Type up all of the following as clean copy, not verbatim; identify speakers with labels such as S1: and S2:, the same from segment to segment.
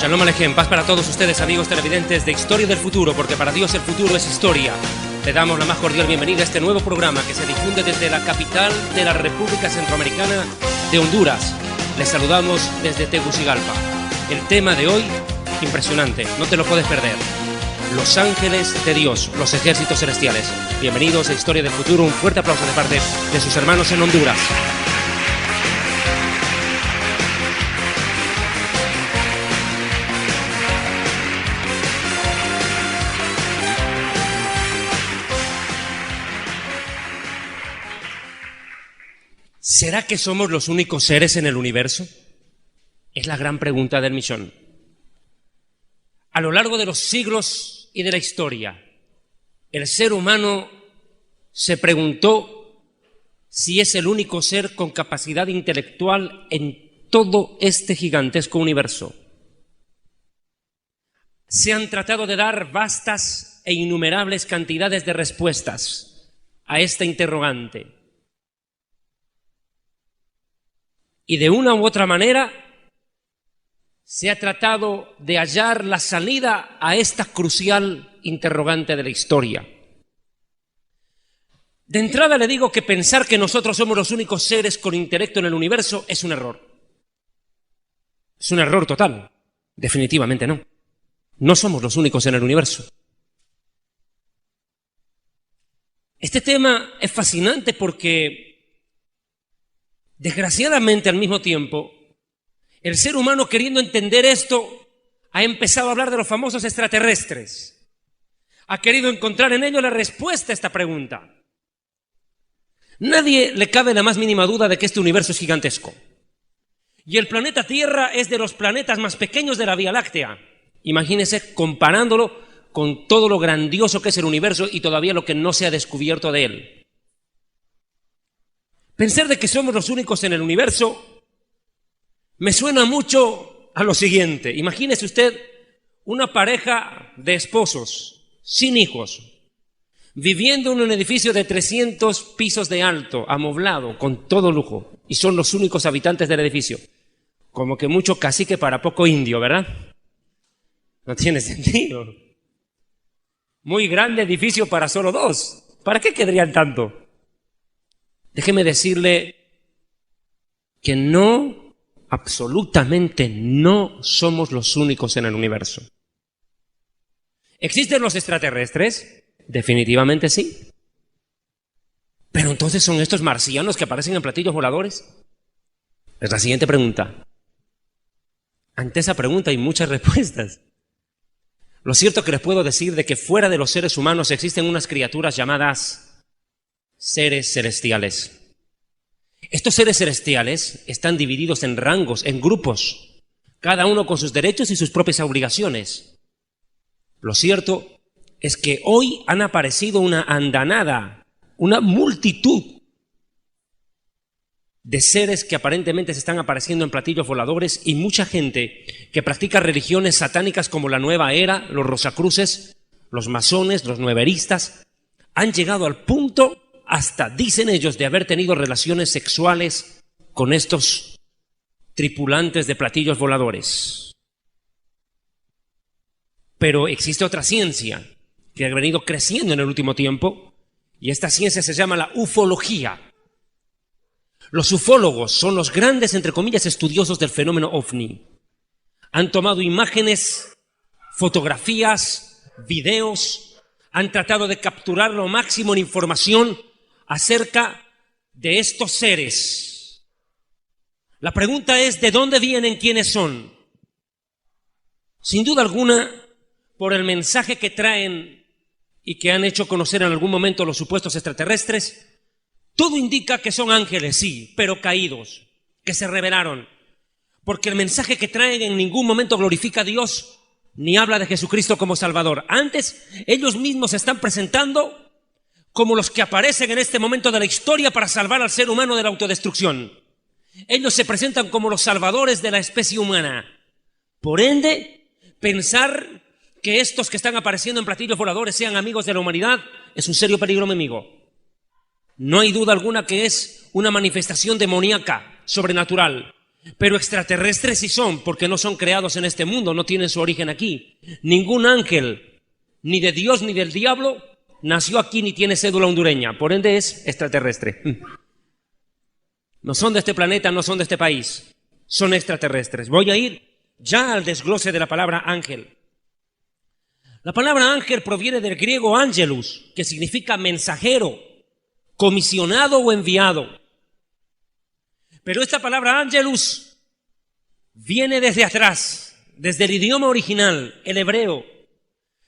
S1: Shalom Alejem, paz para todos ustedes, amigos televidentes de Historia del Futuro, porque para Dios el futuro es historia. Le damos la más cordial bienvenida a este nuevo programa que se difunde desde la capital de la República Centroamericana de Honduras. Les saludamos desde Tegucigalpa. El tema de hoy, impresionante, no te lo puedes perder. Los ángeles de Dios, los ejércitos celestiales. Bienvenidos a Historia del Futuro, un fuerte aplauso de parte de sus hermanos en Honduras. ¿Será que somos los únicos seres en el universo? Es la gran pregunta del millón. A lo largo de los siglos y de la historia, el ser humano se preguntó si es el único ser con capacidad intelectual en todo este gigantesco universo. Se han tratado de dar vastas e innumerables cantidades de respuestas a esta interrogante. Y de una u otra manera se ha tratado de hallar la salida a esta crucial interrogante de la historia. De entrada le digo que pensar que nosotros somos los únicos seres con intelecto en el universo es un error. Es un error total. Definitivamente no. No somos los únicos en el universo. Este tema es fascinante porque desgraciadamente, al mismo tiempo, el ser humano, queriendo entender esto, ha empezado a hablar de los famosos extraterrestres. Ha querido encontrar en ello la respuesta a esta pregunta. Nadie le cabe la más mínima duda de que este universo es gigantesco. Y el planeta Tierra es de los planetas más pequeños de la Vía Láctea. Imagínense comparándolo con todo lo grandioso que es el universo y todavía lo que no se ha descubierto de él. Pensar de que somos los únicos en el universo me suena mucho a lo siguiente. Imagínese usted una pareja de esposos, sin hijos, viviendo en un edificio de 300 pisos de alto, amoblado, con todo lujo, y son los únicos habitantes del edificio. Como que mucho cacique para poco indio, ¿verdad? No tiene sentido. Muy grande edificio para solo dos. ¿Para qué querrían tanto? Déjeme decirle que no, absolutamente no somos los únicos en el universo. ¿Existen los extraterrestres? Definitivamente sí. ¿Pero entonces son estos marcianos que aparecen en platillos voladores? Es la siguiente pregunta. Ante esa pregunta hay muchas respuestas. Lo cierto que les puedo decir de que fuera de los seres humanos existen unas criaturas llamadas seres celestiales. Estos seres celestiales están divididos en rangos, en grupos, cada uno con sus derechos y sus propias obligaciones. Lo cierto es que hoy han aparecido una andanada, una multitud de seres que aparentemente se están apareciendo en platillos voladores y mucha gente que practica religiones satánicas como la Nueva Era, los Rosacruces, los masones, los nueveristas, han llegado al punto, hasta dicen ellos, de haber tenido relaciones sexuales con estos tripulantes de platillos voladores. Pero existe otra ciencia que ha venido creciendo en el último tiempo y esta ciencia se llama la ufología. Los ufólogos son los grandes, entre comillas, estudiosos del fenómeno ovni. Han tomado imágenes, fotografías, videos, han tratado de capturar lo máximo en información acerca de estos seres. La pregunta es, ¿de dónde vienen? ¿Quiénes son? Sin duda alguna, por el mensaje que traen y que han hecho conocer en algún momento los supuestos extraterrestres, todo indica que son ángeles, sí, pero caídos, que se rebelaron, porque el mensaje que traen en ningún momento glorifica a Dios ni habla de Jesucristo como Salvador. Antes, ellos mismos se están presentando como los que aparecen en este momento de la historia para salvar al ser humano de la autodestrucción. Ellos se presentan como los salvadores de la especie humana. Por ende, pensar que estos que están apareciendo en platillos voladores sean amigos de la humanidad es un serio peligro, mi amigo. No hay duda alguna que es una manifestación demoníaca, sobrenatural. Pero extraterrestres sí son, porque no son creados en este mundo, no tienen su origen aquí. Ningún ángel, ni de Dios ni del diablo, nació aquí ni tiene cédula hondureña, por ende es extraterrestre. No son de este planeta, no son de este país, son extraterrestres. Voy a ir ya al desglose de la palabra ángel. La palabra ángel proviene del griego angelus, que significa mensajero, comisionado o enviado. Pero esta palabra angelus viene desde atrás, desde el idioma original, el hebreo.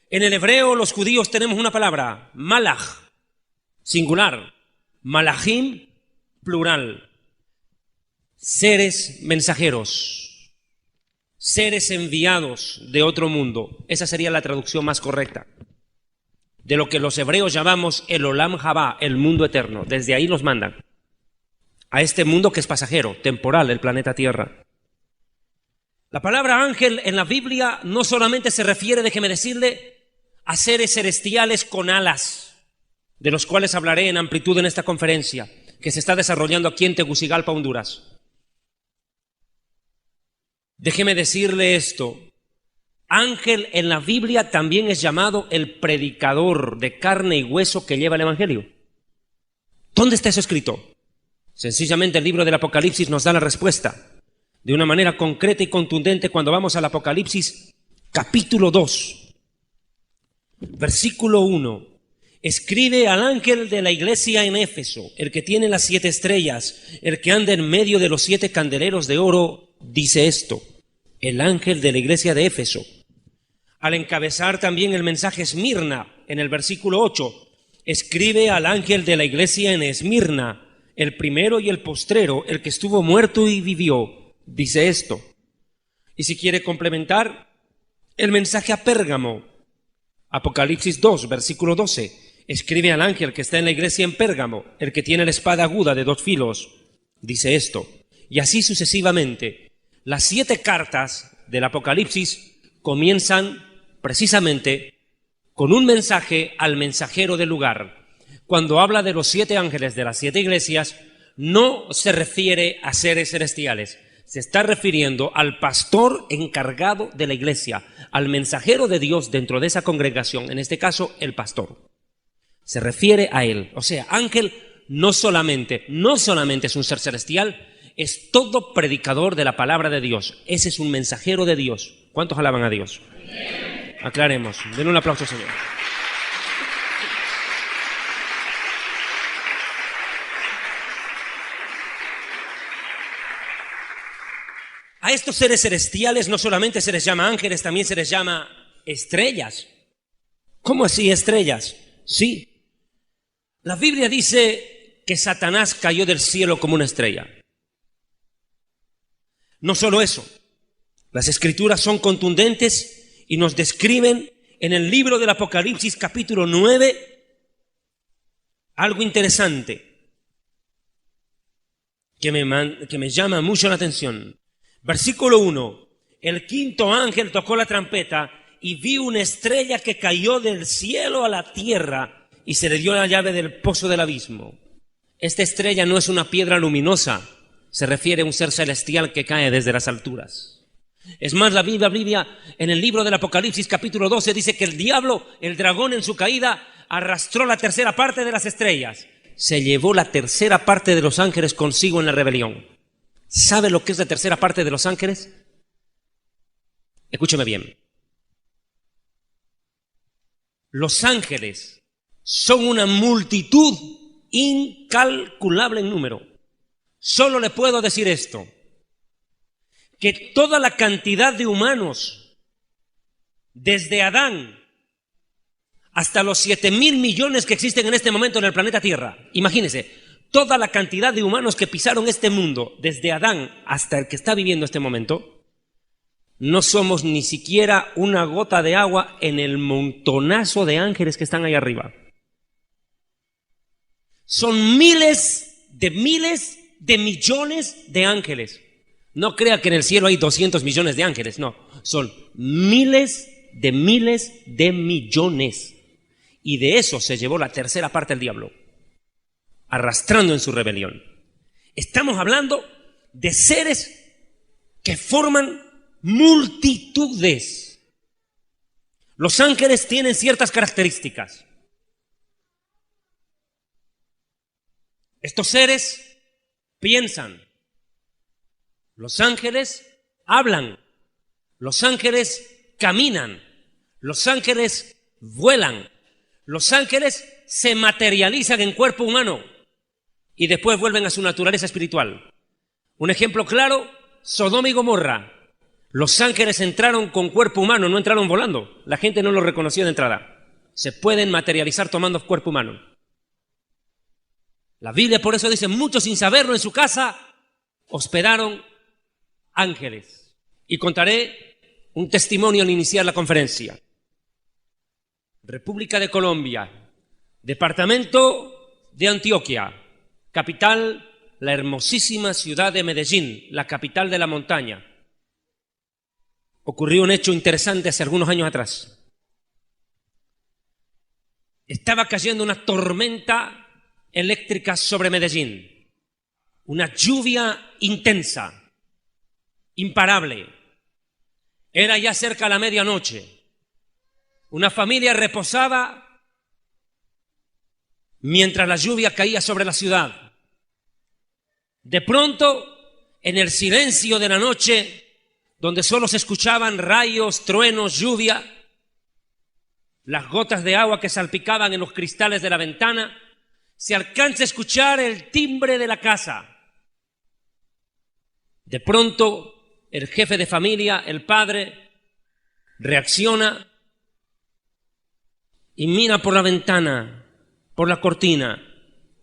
S1: En el hebreo los judíos tenemos una palabra, malach, singular, malachim, plural. Seres mensajeros, seres enviados de otro mundo. Esa sería la traducción más correcta de lo que los hebreos llamamos el Olam Habá, el mundo eterno. Desde ahí nos mandan a este mundo que es pasajero, temporal, el planeta Tierra. La palabra ángel en la Biblia no solamente se refiere, déjeme decirle, a seres celestiales con alas, de los cuales hablaré en amplitud en esta conferencia que se está desarrollando aquí en Tegucigalpa, Honduras. Déjeme decirle esto, ángel en la Biblia también es llamado el predicador de carne y hueso que lleva el Evangelio. ¿Dónde está eso escrito? Sencillamente el libro del Apocalipsis nos da la respuesta de una manera concreta y contundente cuando vamos al Apocalipsis capítulo 2, versículo 1. Escribe al ángel de la iglesia en Éfeso, el que tiene las 7 estrellas, el que anda en medio de los 7 candeleros de oro, dice esto, el ángel de la iglesia de Éfeso. Al encabezar también el mensaje Esmirna, en el versículo 8, escribe al ángel de la iglesia en Esmirna, el primero y el postrero, el que estuvo muerto y vivió, dice esto. Y si quiere complementar, el mensaje a Pérgamo, Apocalipsis 2, versículo 12, escribe al ángel que está en la iglesia en Pérgamo, el que tiene la espada aguda de 2 filos, dice esto. Y así sucesivamente. Las 7 cartas del Apocalipsis comienzan precisamente con un mensaje al mensajero del lugar. Cuando habla de los 7 ángeles de las 7 iglesias, no se refiere a seres celestiales. Se está refiriendo al pastor encargado de la iglesia, al mensajero de Dios dentro de esa congregación, en este caso el pastor. Se refiere a él. O sea, ángel no solamente es un ser celestial, es todo predicador de la palabra de Dios. Ese es un mensajero de Dios. ¿Cuántos alaban a Dios? Aclaremos. Denle un aplauso, Señor. A estos seres celestiales no solamente se les llama ángeles, también se les llama estrellas. ¿Cómo así estrellas? Sí. La Biblia dice que Satanás cayó del cielo como una estrella. No solo eso, las escrituras son contundentes y nos describen en el libro del Apocalipsis capítulo 9 algo interesante que me llama mucho la atención. Versículo 1, el 5.º ángel tocó la trompeta y vi una estrella que cayó del cielo a la tierra y se le dio la llave del pozo del abismo. Esta estrella no es una piedra luminosa, se refiere a un ser celestial que cae desde las alturas. Es más, la Biblia en el libro del Apocalipsis capítulo 12 dice que el diablo, el dragón en su caída, arrastró la 3ª parte de las estrellas. Se llevó la 3ª parte de los ángeles consigo en la rebelión. ¿Sabe lo que es la 3ª parte de los ángeles? Escúcheme bien. Los ángeles son una multitud incalculable en número. Solo le puedo decir esto, que toda la cantidad de humanos, desde Adán hasta los 7.000 millones que existen en este momento en el planeta Tierra, imagínense, toda la cantidad de humanos que pisaron este mundo, desde Adán hasta el que está viviendo este momento, no somos ni siquiera una gota de agua en el montonazo de ángeles que están ahí arriba. Son miles de millones de ángeles. No crea que en el cielo hay 200 millones de ángeles, no. Son miles de millones. Y de eso se llevó la 3ª parte del diablo, arrastrando en su rebelión. Estamos hablando de seres que forman multitudes. Los ángeles tienen ciertas características. Estos seres piensan. Los ángeles hablan. Los ángeles caminan. Los ángeles vuelan. Los ángeles se materializan en cuerpo humano y después vuelven a su naturaleza espiritual. Un ejemplo claro, Sodoma y Gomorra. Los ángeles entraron con cuerpo humano, no entraron volando. La gente no los reconoció de entrada. Se pueden materializar tomando cuerpo humano. La Biblia por eso dice, muchos sin saberlo en su casa hospedaron ángeles. Y contaré un testimonio al iniciar la conferencia. República de Colombia, departamento de Antioquia, capital, la hermosísima ciudad de Medellín, la capital de la montaña. Ocurrió un hecho interesante hace algunos años atrás. Estaba cayendo una tormenta eléctrica sobre Medellín, una lluvia intensa, imparable. Era ya cerca de la medianoche. Una familia reposaba mientras la lluvia caía sobre la ciudad. De pronto, en el silencio de la noche, donde solo se escuchaban rayos, truenos, lluvia, las gotas de agua que salpicaban en los cristales de la ventana, se alcanza a escuchar el timbre de la casa. De pronto, el jefe de familia, el padre, reacciona y mira por la ventana, por la cortina,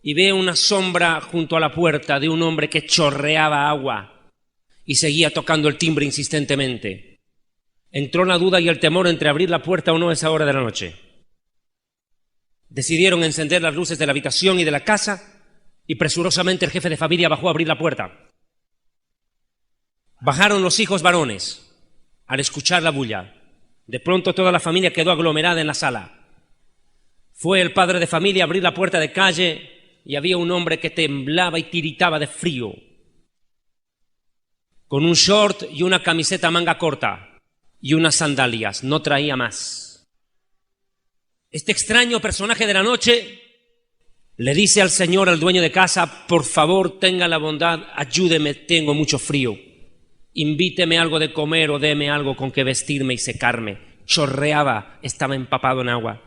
S1: y ve una sombra junto a la puerta de un hombre que chorreaba agua y seguía tocando el timbre insistentemente. Entró la duda y el temor entre abrir la puerta o no a esa hora de la noche. Decidieron encender las luces de la habitación y de la casa y presurosamente el jefe de familia bajó a abrir la puerta. Bajaron los hijos varones al escuchar la bulla. De pronto toda la familia quedó aglomerada en la sala. Fue el padre de familia a abrir la puerta de calle y había un hombre que temblaba y tiritaba de frío, con un short y una camiseta manga corta y unas sandalias, no traía más. Este extraño personaje de la noche le dice al señor, al dueño de casa, por favor tenga la bondad, ayúdeme, tengo mucho frío, invíteme algo de comer o deme algo con que vestirme y secarme. Chorreaba, estaba empapado en agua.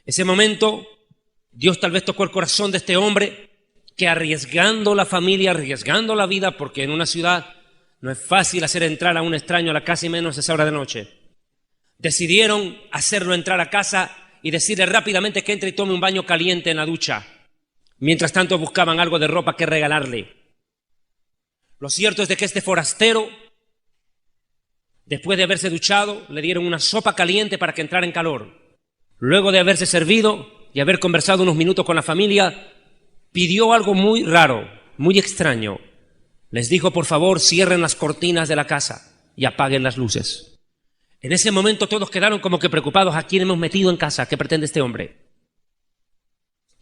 S1: Ese momento, Dios tal vez tocó el corazón de este hombre que arriesgando la familia, arriesgando la vida, porque en una ciudad no es fácil hacer entrar a un extraño a la casa y menos a esa hora de noche, decidieron hacerlo entrar a casa y decirle rápidamente que entre y tome un baño caliente en la ducha. Mientras tanto buscaban algo de ropa que regalarle. Lo cierto es de que este forastero, después de haberse duchado, le dieron una sopa caliente para que entrara en calor. Luego de haberse servido y haber conversado unos minutos con la familia, pidió algo muy raro, muy extraño. Les dijo, por favor, cierren las cortinas de la casa y apaguen las luces. En ese momento todos quedaron como que preocupados. ¿A quién hemos metido en casa? ¿Qué pretende este hombre?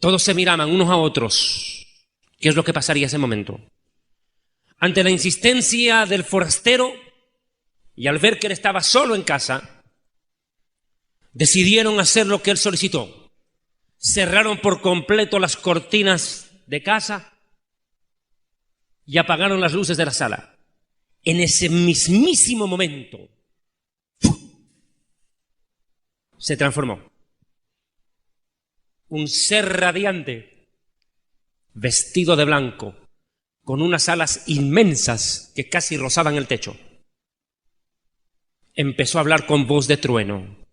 S1: Todos se miraban unos a otros. ¿Qué es lo que pasaría en ese momento? Ante la insistencia del forastero y al ver que él estaba solo en casa, decidieron hacer lo que él solicitó. Cerraron por completo las cortinas de casa y apagaron las luces de la sala. En ese mismísimo momento se transformó. Un ser radiante, vestido de blanco, con unas alas inmensas que casi rozaban el techo. Empezó a hablar con voz de trueno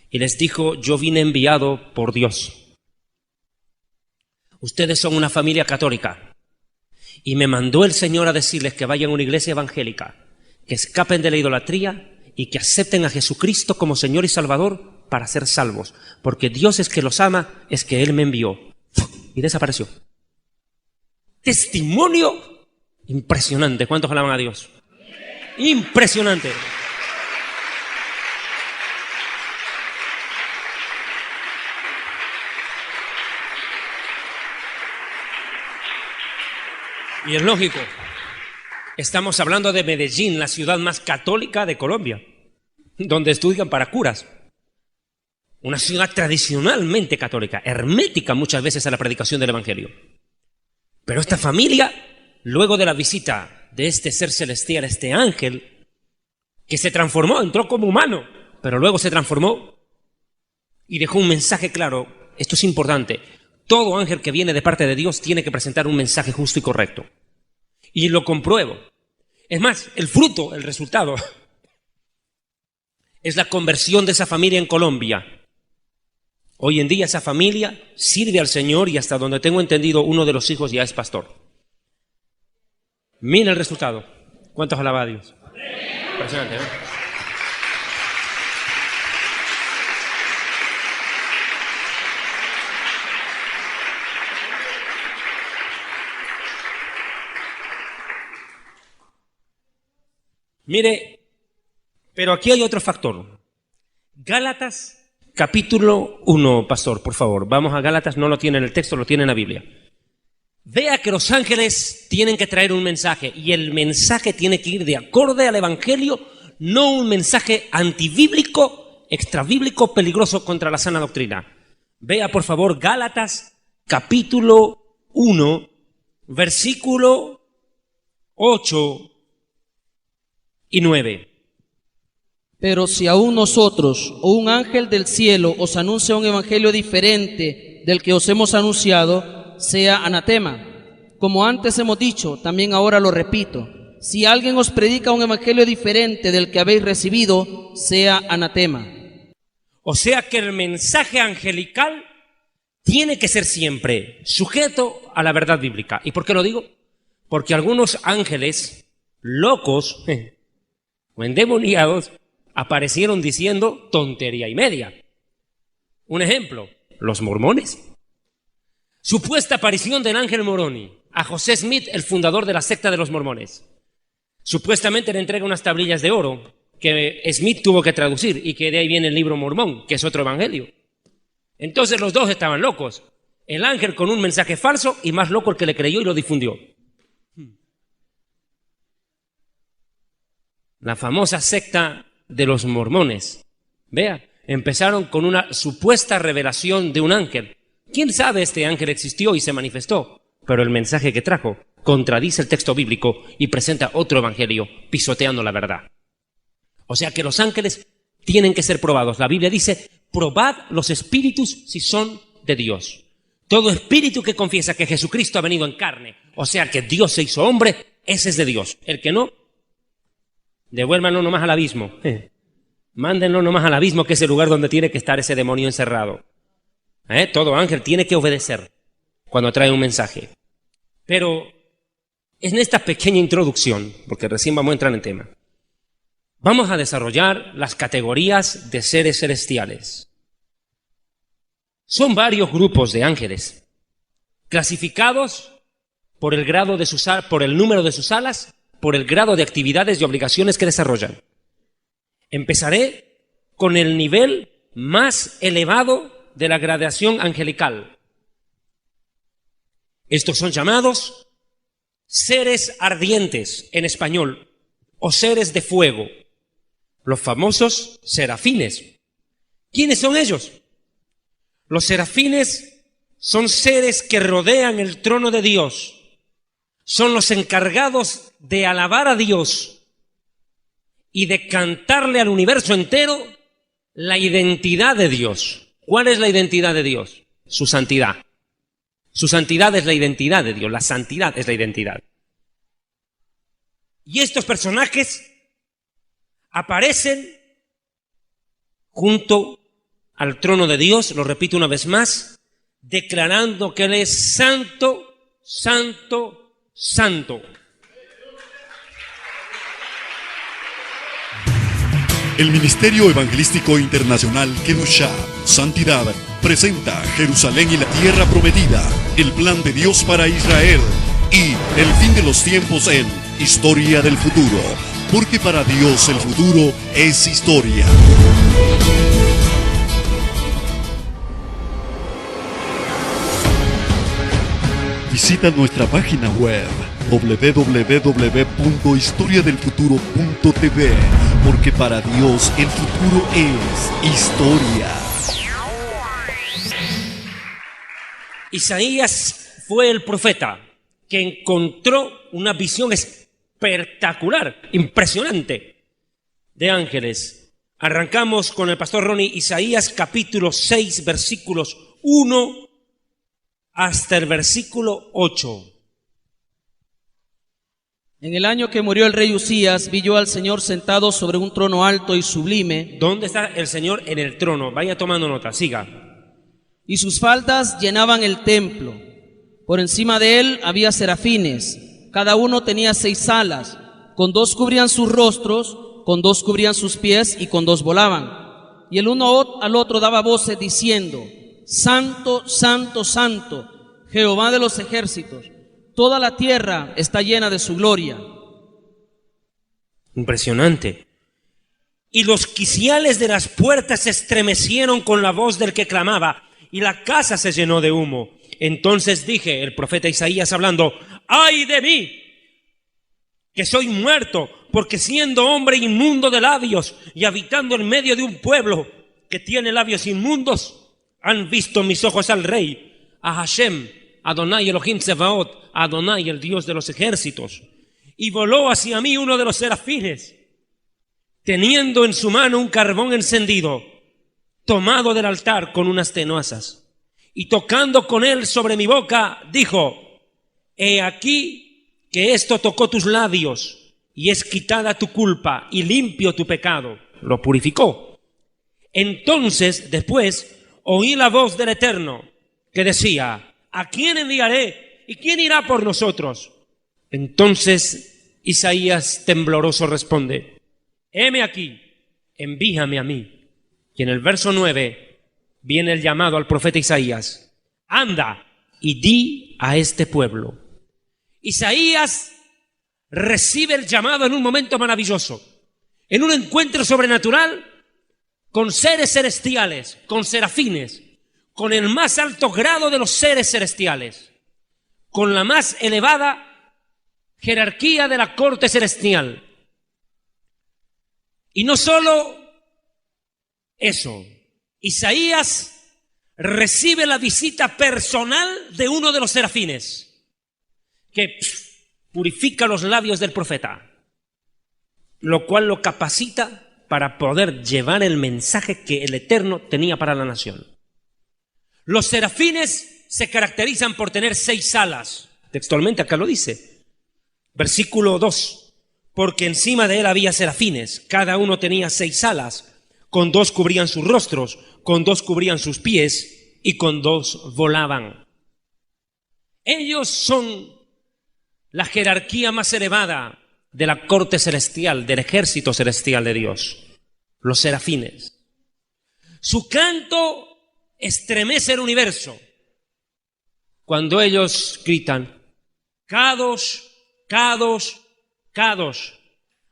S1: y les dijo, yo vine enviado por Dios. Ustedes son una familia católica y me mandó el Señor a decirles que vayan a una iglesia evangélica, que escapen de la idolatría y que acepten a Jesucristo como Señor y Salvador para ser salvos, porque Dios es que los ama, es que Él me envió. Y desapareció. Testimonio impresionante. ¿Cuántos alaban a Dios? Impresionante. Y es lógico. Estamos hablando de Medellín, la ciudad más católica de Colombia, donde estudian para curas. Una ciudad tradicionalmente católica, hermética muchas veces a la predicación del Evangelio. Pero esta familia, luego de la visita de este ser celestial, este ángel, que se transformó, entró como humano, pero luego se transformó y dejó un mensaje claro. Esto es importante. Todo ángel que viene de parte de Dios tiene que presentar un mensaje justo y correcto. Y lo compruebo. Es más, el fruto, el resultado, es la conversión de esa familia en Colombia. Hoy en día esa familia sirve al Señor y hasta donde tengo entendido uno de los hijos ya es pastor. Mira el resultado. ¿Cuántos alaba a Dios? Impresionante, ¿no? Mire, pero aquí hay otro factor. Gálatas capítulo 1, pastor, por favor. Vamos a Gálatas, no lo tiene en el texto, lo tiene en la Biblia. Vea que los ángeles tienen que traer un mensaje y el mensaje tiene que ir de acorde al Evangelio, no un mensaje antibíblico, extrabíblico, peligroso contra la sana doctrina. Vea, por favor, Gálatas capítulo 1, versículo 8 y 9.
S2: Pero si aún nosotros o un ángel del cielo os anuncia un evangelio diferente del que os hemos anunciado, sea anatema. Como antes hemos dicho, también ahora lo repito. Si alguien os predica un evangelio diferente del que habéis recibido, sea anatema.
S1: O sea que el mensaje angelical tiene que ser siempre sujeto a la verdad bíblica. ¿Y por qué lo digo? Porque algunos ángeles locos o endemoniados aparecieron diciendo tontería y media. Un ejemplo, los mormones. Supuesta aparición del ángel Moroni a José Smith, el fundador de la secta de los mormones. Supuestamente le entrega unas tablillas de oro que Smith tuvo que traducir y que de ahí viene el libro Mormón, que es otro evangelio. Entonces los dos estaban locos. El ángel con un mensaje falso y más loco el que le creyó y lo difundió. La famosa secta de los mormones. Vea, empezaron con una supuesta revelación de un ángel. ¿Quién sabe? Este ángel existió y se manifestó, pero el mensaje que trajo contradice el texto bíblico y presenta otro evangelio, pisoteando la verdad. O sea que los ángeles tienen que ser probados. La Biblia dice, probad los espíritus si son de Dios. Todo espíritu que confiesa que Jesucristo ha venido en carne, o sea que Dios se hizo hombre, ese es de Dios. El que no, devuélvanlo nomás al abismo. Mándenlo nomás al abismo, que es el lugar donde tiene que estar ese demonio encerrado. Todo ángel tiene que obedecer cuando trae un mensaje. Pero en esta pequeña introducción, porque recién vamos a entrar en tema, vamos a desarrollar las categorías de seres celestiales. Son varios grupos de ángeles, clasificados por el grado de por el número de sus alas, por el grado de actividades y obligaciones que desarrollan. Empezaré con el nivel más elevado de la gradación angelical. Estos son llamados seres ardientes en español, o seres de fuego, los famosos serafines. ¿Quiénes son ellos? Los serafines son seres que rodean el trono de Dios, son los encargados de alabar a Dios y de cantarle al universo entero la identidad de Dios. ¿Cuál es la identidad de Dios? Su santidad. Su santidad es la identidad de Dios, la santidad es la identidad. Y estos personajes aparecen junto al trono de Dios, lo repito una vez más, declarando que Él es santo, santo, santo.
S3: El Ministerio Evangelístico Internacional Kedushá, Santidad, presenta Jerusalén y la Tierra Prometida, el plan de Dios para Israel y el fin de los tiempos en Historia del Futuro, porque para Dios el futuro es historia. Visita nuestra página web www.historiadelfuturo.tv, porque para Dios el futuro es historia.
S1: Isaías fue el profeta que encontró una visión espectacular, impresionante, de ángeles. Arrancamos con el pastor Ronnie, Isaías capítulo 6, versículos 1 hasta el versículo 8.
S2: En el año que murió el rey Usías, vi yo al Señor sentado sobre un trono alto y sublime.
S1: ¿Dónde está el Señor? En el trono. Vaya tomando nota, siga.
S2: Y sus faldas llenaban el templo. Por encima de él había serafines. Cada uno tenía 6 alas. Con 2 cubrían sus rostros, con 2 cubrían sus pies y con 2 volaban. Y el uno al otro daba voces diciendo: Santo, santo, santo, Jehová de los ejércitos. Toda la tierra está llena de su gloria.
S1: Impresionante. Y los quiciales de las puertas se estremecieron con la voz del que clamaba, y la casa se llenó de humo. Entonces dije, el profeta Isaías hablando: ¡ay de mí, que soy muerto, porque siendo hombre inmundo de labios y habitando en medio de un pueblo que tiene labios inmundos, han visto mis ojos al Rey, a Hashem, Adonai Elohim Tsebaot, Adonai, el Dios de los ejércitos. Y voló hacia mí uno de los serafines, teniendo en su mano un carbón encendido, tomado del altar con unas tenazas. Y tocando con él sobre mi boca, dijo: he aquí que esto tocó tus labios, y es quitada tu culpa, y limpio tu pecado. Lo purificó. Entonces, después, oí la voz del Eterno, que decía: ¿a quién enviaré? ¿Y quién irá por nosotros? Entonces Isaías tembloroso responde: heme aquí, envíame a mí. Y en el verso 9 viene el llamado al profeta Isaías: anda y di a este pueblo. Isaías recibe el llamado en un momento maravilloso, en un encuentro sobrenatural con seres celestiales, con serafines, con el más alto grado de los seres celestiales, con la más elevada jerarquía de la corte celestial. Y no solo eso, Isaías recibe la visita personal de uno de los serafines, que purifica los labios del profeta, lo cual lo capacita para poder llevar el mensaje que el Eterno tenía para la nación. Los serafines se caracterizan por tener 6 alas. Textualmente acá lo dice. Versículo 2. Porque encima de él había serafines. Cada uno tenía 6 alas. Con 2 cubrían sus rostros, con 2 cubrían sus pies y con 2 volaban. Ellos son la jerarquía más elevada de la corte celestial, del ejército celestial de Dios. Los serafines. Su canto estremece el universo cuando ellos gritan: Kadosh, Kadosh, Kadosh,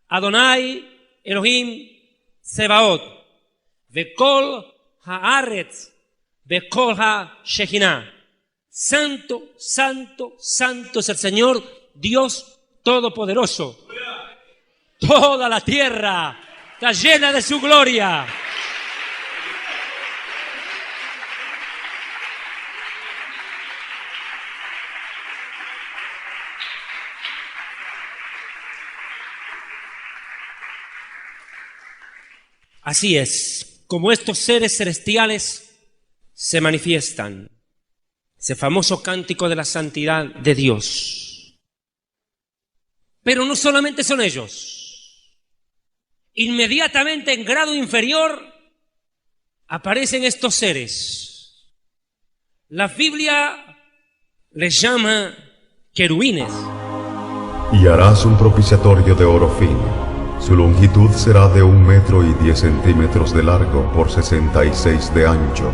S1: Adonai Elohim Tsebaot, Vekol haaretz, Vekol ha-Shekinah. Santo, santo, santo es el Señor Dios Todopoderoso. Toda la tierra está llena de su gloria. Así es, como estos seres celestiales se manifiestan. Ese famoso cántico de la santidad de Dios. Pero no solamente son ellos. Inmediatamente en grado inferior aparecen estos seres. La Biblia les llama querubines.
S4: Y harás un propiciatorio de oro fino. Su longitud será de 1 metro y 10 centímetros de largo por 66 de ancho.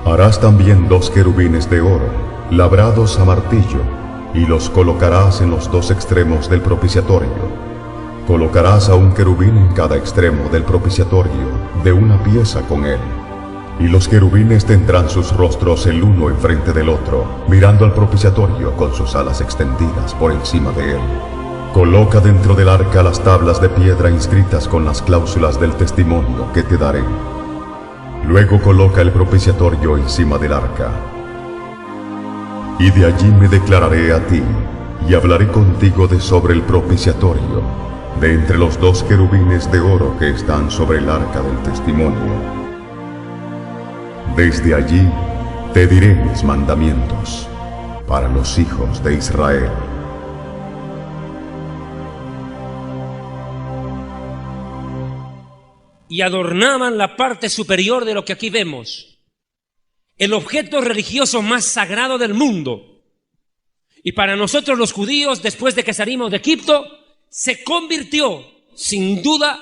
S4: Harás también 2 querubines de oro, labrados a martillo, y los colocarás en los 2 extremos del propiciatorio. Colocarás a un querubín en cada extremo del propiciatorio, de una pieza con él. Y los querubines tendrán sus rostros el uno enfrente del otro, mirando al propiciatorio con sus alas extendidas por encima de él. Coloca dentro del arca las tablas de piedra inscritas con las cláusulas del testimonio que te daré. Luego coloca el propiciatorio encima del arca. Y de allí me declararé a ti, y hablaré contigo de sobre el propiciatorio, de entre los dos querubines de oro que están sobre el arca del testimonio. Desde allí te diré mis mandamientos para los hijos de Israel.
S1: Y adornaban la parte superior de lo que aquí vemos, el objeto religioso más sagrado del mundo. Y para nosotros los judíos, después de que salimos de Egipto, se convirtió, sin duda,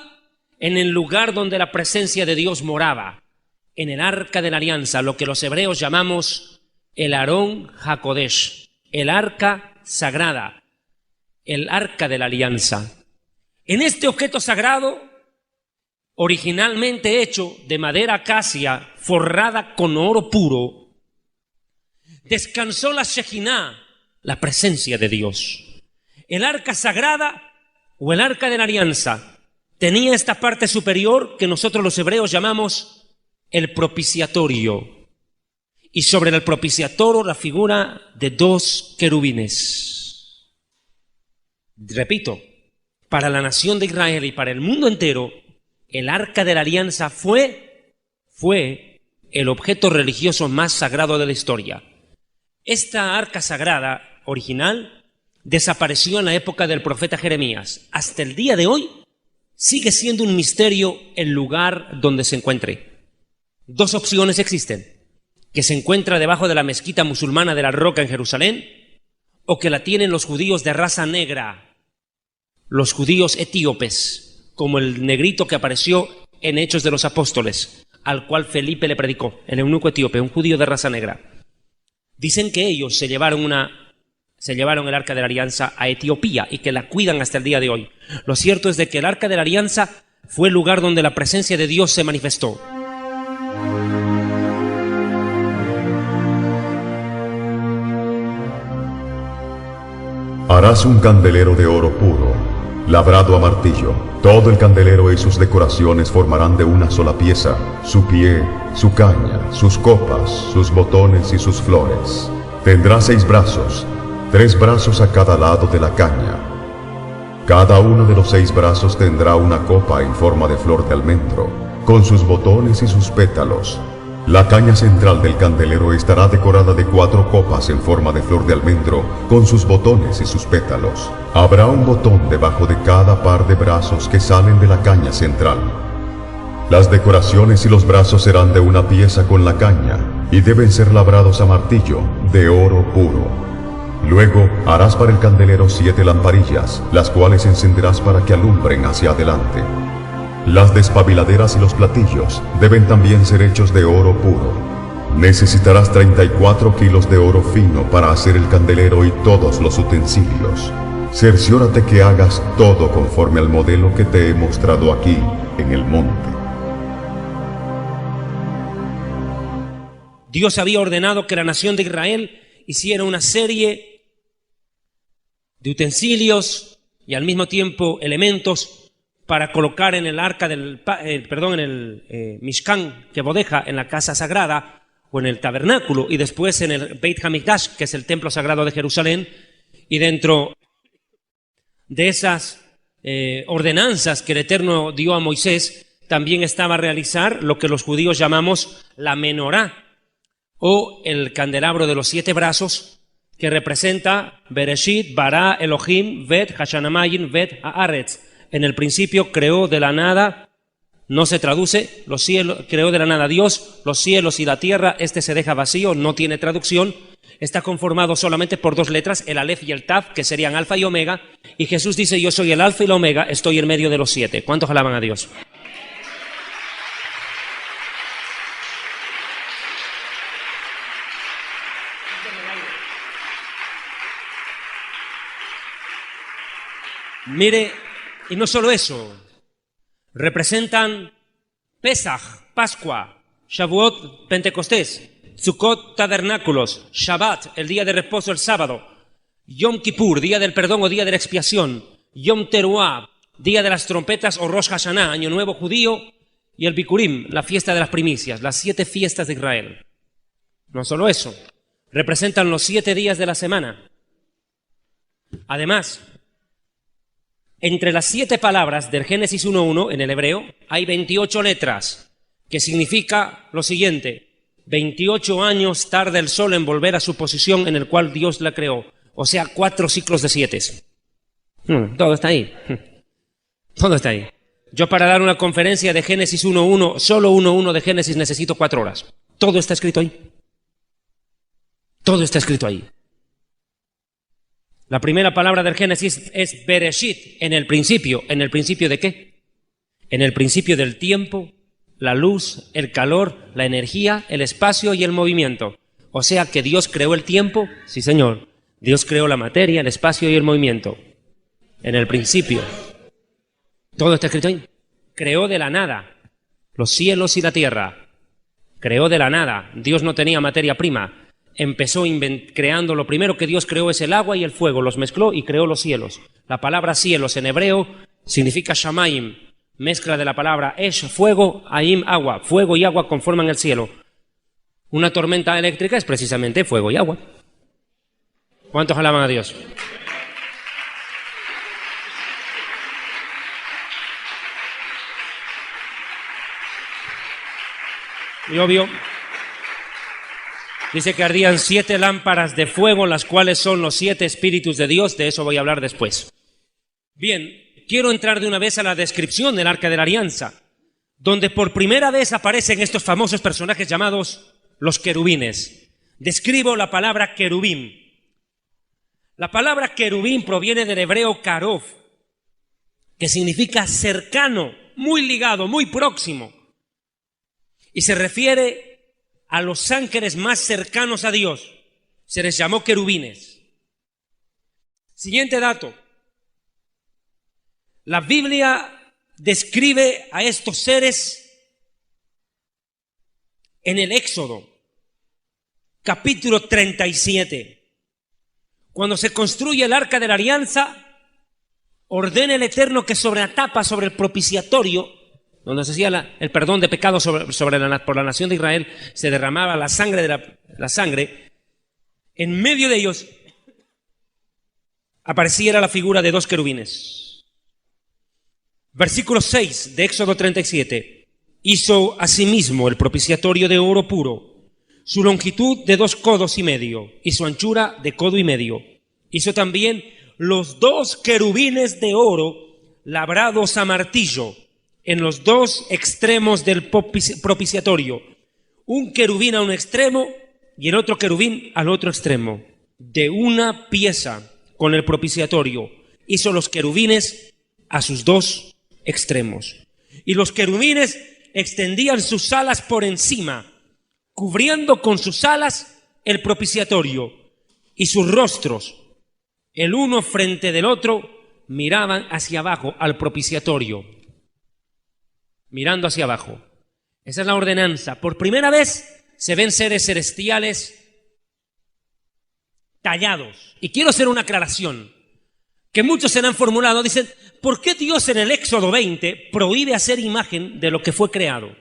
S1: en el lugar donde la presencia de Dios moraba, en el arca de la alianza, lo que los hebreos llamamos el Arón HaKodesh, el arca sagrada, el arca de la alianza. En este objeto sagrado, originalmente hecho de madera acacia forrada con oro puro, descansó la Shekinah, la presencia de Dios. El arca sagrada o el arca de la alianza tenía esta parte superior que nosotros los hebreos llamamos el propiciatorio, y sobre el propiciatorio la figura de dos querubines. Repito, para la nación de Israel y para el mundo entero, el arca de la alianza fue el objeto religioso más sagrado de la historia. Esta arca sagrada original desapareció en la época del profeta Jeremías. Hasta el día de hoy sigue siendo un misterio el lugar donde se encuentre. Dos opciones existen: que se encuentra debajo de la mezquita musulmana de la Roca en Jerusalén, o que la tienen los judíos de raza negra, los judíos etíopes, como el negrito que apareció en Hechos de los Apóstoles, al cual Felipe le predicó, el eunuco etíope, un judío de raza negra. Dicen que ellos se llevaron el arca de la alianza a Etiopía y que la cuidan hasta el día de hoy. Lo cierto es de que el arca de la alianza fue el lugar donde la presencia de Dios se manifestó.
S4: Harás un candelero de oro puro, labrado a martillo. Todo el candelero y sus decoraciones formarán de una sola pieza: su pie, su caña, sus copas, sus botones y sus flores. Tendrá 6 brazos, 3 brazos a cada lado de la caña. Cada uno de los 6 brazos tendrá una copa en forma de flor de almendro, con sus botones y sus pétalos. La caña central del candelero estará decorada de 4 copas en forma de flor de almendro, con sus botones y sus pétalos. Habrá un botón debajo de cada par de brazos que salen de la caña central. Las decoraciones y los brazos serán de una pieza con la caña, y deben ser labrados a martillo, de oro puro. Luego harás para el candelero 7 lamparillas, las cuales encenderás para que alumbren hacia adelante. Las despabiladeras y los platillos deben también ser hechos de oro puro. Necesitarás 34 kilos de oro fino para hacer el candelero y todos los utensilios. Cerciórate que hagas todo conforme al modelo que te he mostrado aquí en el monte.
S1: Dios había ordenado que la nación de Israel hiciera una serie de utensilios y al mismo tiempo elementos para colocar en el arca en el Mishkan, que bodeja, en la casa sagrada, o en el tabernáculo, y después en el Beit HaMikdash, que es el templo sagrado de Jerusalén. Y dentro de esas ordenanzas que el Eterno dio a Moisés, también estaba realizar lo que los judíos llamamos la menorá, o el candelabro de los 7 brazos, que representa Bereshit, Bara, Elohim, Vet, Hashanamayim, Vet, Haaretz. En el principio creó de la nada, no se traduce, los cielos, creó de la nada Dios, los cielos y la tierra. Este se deja vacío, no tiene traducción. Está conformado solamente por 2 letras, el Aleph y el Tav, que serían alfa y omega. Y Jesús dice: yo soy el alfa y la omega, estoy en medio de los 7. ¿Cuántos alaban a Dios? Mire, y no solo eso, representan Pesaj, Pascua, Shavuot, Pentecostés, Sukkot, tabernáculos, Shabbat, el día de reposo, el sábado, Yom Kippur, día del perdón o día de la expiación, Yom Teruah, día de las trompetas o Rosh Hashanah, año nuevo judío, y el Bikurim, la fiesta de las primicias, las 7 fiestas de Israel. No solo eso, representan los 7 días de la semana. Además, entre las 7 palabras del Génesis 1.1 en el hebreo hay 28 letras, que significa lo siguiente: 28 años tarda el sol en volver a su posición en el cual Dios la creó, o sea, 4 ciclos de 7. Todo está ahí. Todo está ahí. Yo para dar una conferencia de Génesis 1.1, solo 1.1 de Génesis, necesito 4 horas. Todo está escrito ahí. Todo está escrito ahí. La primera palabra del Génesis es Bereshit, en el principio. ¿En el principio de qué? En el principio del tiempo, la luz, el calor, la energía, el espacio y el movimiento. O sea que Dios creó el tiempo, sí señor. Dios creó la materia, el espacio y el movimiento. En el principio. Todo está escrito ahí. Creó de la nada los cielos y la tierra. Creó de la nada. Dios no tenía materia prima. Empezó creando, lo primero que Dios creó es el agua y el fuego. Los mezcló y creó los cielos. La palabra cielos en hebreo significa shamayim. Mezcla de la palabra esh, fuego, aim, agua. Fuego y agua conforman el cielo. Una tormenta eléctrica es precisamente fuego y agua. ¿Cuántos alaban a Dios? Y obvio, dice que ardían 7 lámparas de fuego, las cuales son los 7 espíritus de Dios. De eso voy a hablar después. Bien, quiero entrar de una vez a la descripción del Arca de la Alianza, donde por primera vez aparecen estos famosos personajes llamados los querubines. Describo la palabra querubín. La palabra querubín proviene del hebreo karov, que significa cercano, muy ligado, muy próximo. Y se refiere a los ángeles más cercanos a Dios. Se les llamó querubines. Siguiente dato. La Biblia describe a estos seres en el Éxodo, capítulo 37. Cuando se construye el Arca de la Alianza, ordena el Eterno que sobre la tapa, sobre el propiciatorio, donde se hacía el perdón de pecados por la nación de Israel, se derramaba la sangre la sangre. En medio de ellos apareciera la figura de 2 querubines. Versículo 6 de Éxodo 37. Hizo asimismo el propiciatorio de oro puro, su longitud de 2 codos y medio, y su anchura de codo y medio. Hizo también los 2 querubines de oro labrados a martillo, en los 2 extremos del propiciatorio, un querubín a un extremo y el otro querubín al otro extremo, de una pieza con el propiciatorio. Hizo los querubines a sus 2 extremos. Y los querubines extendían sus alas por encima, cubriendo con sus alas el propiciatorio, y sus rostros, el uno frente del otro, miraban hacia abajo al propiciatorio. Mirando hacia abajo. Esa es la ordenanza. Por primera vez se ven seres celestiales tallados. Y quiero hacer una aclaración, que muchos se han formulado, dicen, ¿por qué Dios en el Éxodo 20 prohíbe hacer imagen de lo que fue creado?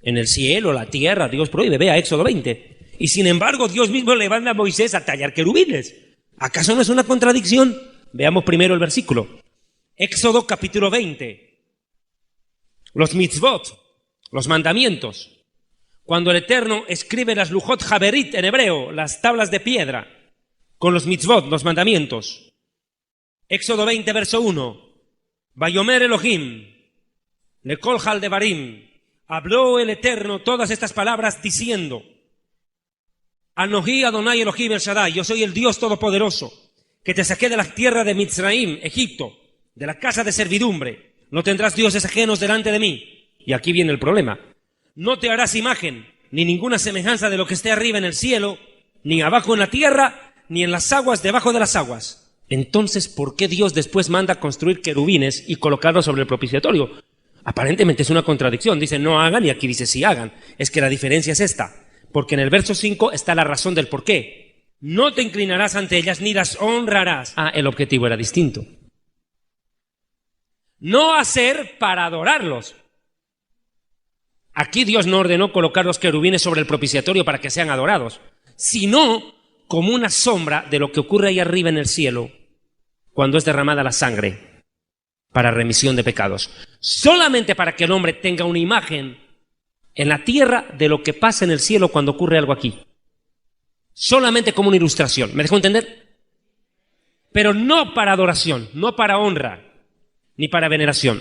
S1: En el cielo, la tierra, Dios prohíbe, vea Éxodo 20. Y sin embargo, Dios mismo le manda a Moisés a tallar querubines. ¿Acaso no es una contradicción? Veamos primero el versículo. Éxodo capítulo 20. Los mitzvot, los mandamientos. Cuando el Eterno escribe las lujot haberit en hebreo, las tablas de piedra, con los mitzvot, los mandamientos. Éxodo 20, verso 1. Vayomer Elohim, lekol haldevarim. Habló el Eterno todas estas palabras diciendo, Anohi Adonai Elohim el Shaddai, yo soy el Dios Todopoderoso, que te saqué de la tierra de Mitzraim, Egipto, de la casa de servidumbre. No tendrás dioses ajenos delante de mí. Y aquí viene el problema. No te harás imagen, ni ninguna semejanza de lo que esté arriba en el cielo, ni abajo en la tierra, ni en las aguas debajo de las aguas. Entonces, ¿por qué Dios después manda construir querubines y colocarlos sobre el propiciatorio? Aparentemente es una contradicción. Dice no hagan y aquí dice sí hagan. Es que la diferencia es esta. Porque en el verso 5 está la razón del por qué. No te inclinarás ante ellas ni las honrarás. Ah, el objetivo era distinto. No hacer para adorarlos. Aquí Dios no ordenó colocar los querubines sobre el propiciatorio para que sean adorados, sino como una sombra de lo que ocurre ahí arriba en el cielo cuando es derramada la sangre para remisión de pecados. Solamente para que el hombre tenga una imagen en la tierra de lo que pasa en el cielo cuando ocurre algo aquí. Solamente como una ilustración. ¿Me dejó entender? Pero no para adoración, no para honra, ni para veneración.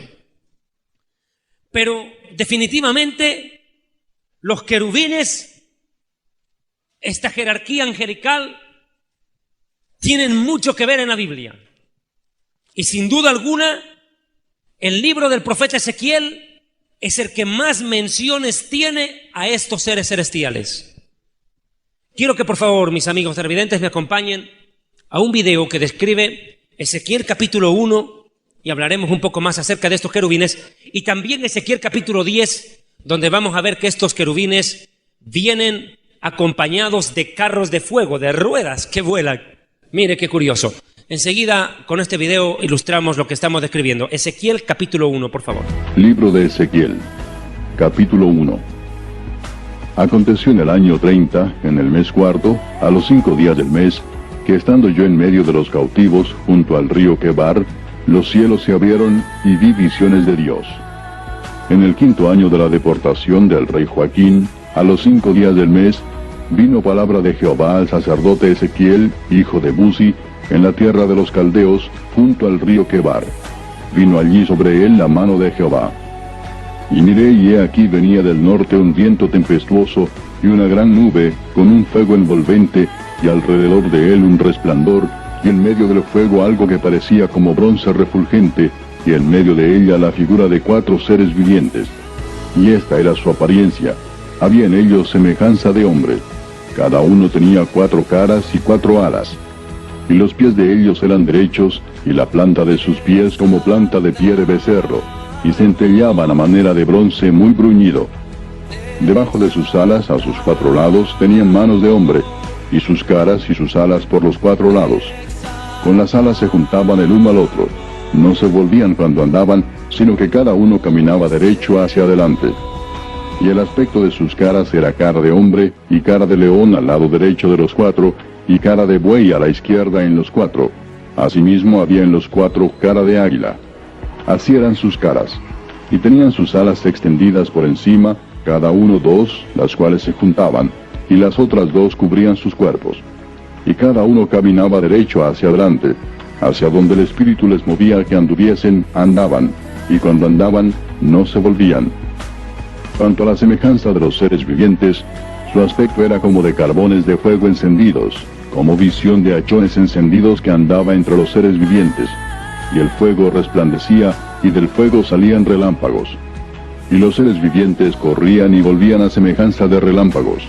S1: Pero definitivamente los querubines, esta jerarquía angelical, tienen mucho que ver en la Biblia. Y sin duda alguna, el libro del profeta Ezequiel es el que más menciones tiene a estos seres celestiales. Quiero que por favor mis amigos televidentes me acompañen a un video que describe Ezequiel capítulo 1 y hablaremos un poco más acerca de estos querubines, y también Ezequiel capítulo 10, donde vamos a ver que estos querubines vienen acompañados de carros de fuego, de ruedas que vuelan. Mire qué curioso. Enseguida con este video ilustramos lo que estamos describiendo. Ezequiel capítulo 1, por favor.
S5: Libro de Ezequiel, capítulo 1. Aconteció en el año 30, en el mes cuarto, a los 5 días del mes, que estando yo en medio de los cautivos, junto al río Quebar, los cielos se abrieron y vi visiones de Dios. En el 5.º año de la deportación del rey Joaquín, a los 5 días del mes, vino palabra de Jehová al sacerdote Ezequiel, hijo de Buzi, en la tierra de los caldeos, junto al río Quebar. Vino allí sobre él la mano de Jehová. Y miré, y he aquí venía del norte un viento tempestuoso, y una gran nube, con un fuego envolvente, y alrededor de él un resplandor, y en medio del fuego algo que parecía como bronce refulgente, y en medio de ella la figura de 4 seres vivientes. Y esta era su apariencia. Había en ellos semejanza de hombre. Cada uno tenía 4 caras y 4 alas. Y los pies de ellos eran derechos, y la planta de sus pies como planta de pie de becerro, y centelleaban a manera de bronce muy bruñido. Debajo de sus alas, a sus 4 lados, tenían manos de hombre, y sus caras y sus alas por los 4 lados. Con las alas se juntaban el uno al otro, no se volvían cuando andaban, sino que cada uno caminaba derecho hacia adelante. Y el aspecto de sus caras era cara de hombre, y cara de león al lado derecho de los 4, y cara de buey a la izquierda en los 4. Asimismo había en los 4 cara de águila. Así eran sus caras. Y tenían sus alas extendidas por encima, cada uno 2, las cuales se juntaban, y las otras 2 cubrían sus cuerpos. Y cada uno caminaba derecho hacia adelante, hacia donde el Espíritu les movía que anduviesen, andaban, y cuando andaban, no se volvían. Cuanto a la semejanza de los seres vivientes, su aspecto era como de carbones de fuego encendidos, como visión de hachones encendidos que andaba entre los seres vivientes, y el fuego resplandecía, y del fuego salían relámpagos. Y los seres vivientes corrían y volvían a semejanza de relámpagos.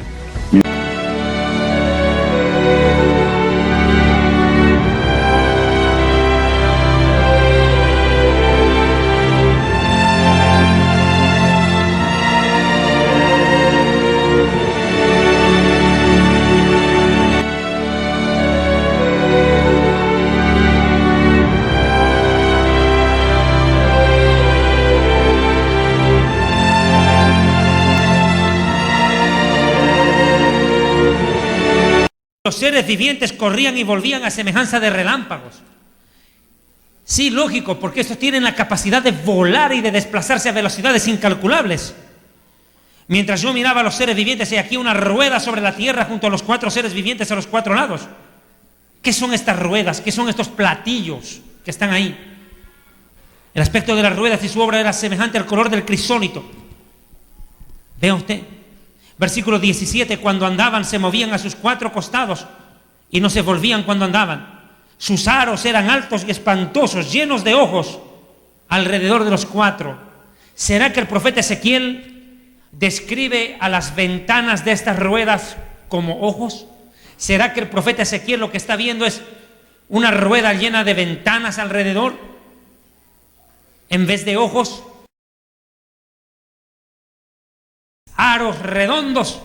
S1: Los seres vivientes corrían y volvían a semejanza de relámpagos. Sí, lógico, porque estos tienen la capacidad de volar y de desplazarse a velocidades incalculables. Mientras yo miraba a los seres vivientes, hay aquí una rueda sobre la tierra junto a los 4 seres vivientes a los 4 lados. ¿Qué son estas ruedas? ¿Qué son estos platillos que están ahí? El aspecto de las ruedas y su obra era semejante al color del crisólito. Vea usted. Versículo 17, cuando andaban se movían a sus 4 costados y no se volvían cuando andaban. Sus aros eran altos y espantosos, llenos de ojos alrededor de los 4. ¿Será que el profeta Ezequiel describe a las ventanas de estas ruedas como ojos? ¿Será que el profeta Ezequiel lo que está viendo es una rueda llena de ventanas alrededor en vez de ojos? aros redondos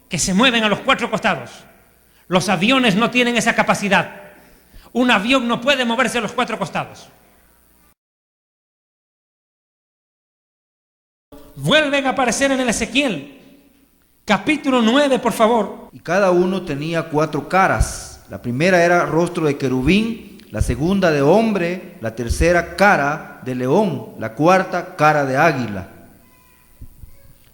S1: que se mueven a los cuatro costados. Los aviones no tienen esa capacidad. Un avión no puede moverse a los cuatro costados. Vuelven a aparecer en el Ezequiel. Capítulo 9, por favor.
S6: Y cada uno tenía 4 caras. La primera era rostro de querubín, la segunda de hombre, la tercera cara de león, la cuarta cara de águila.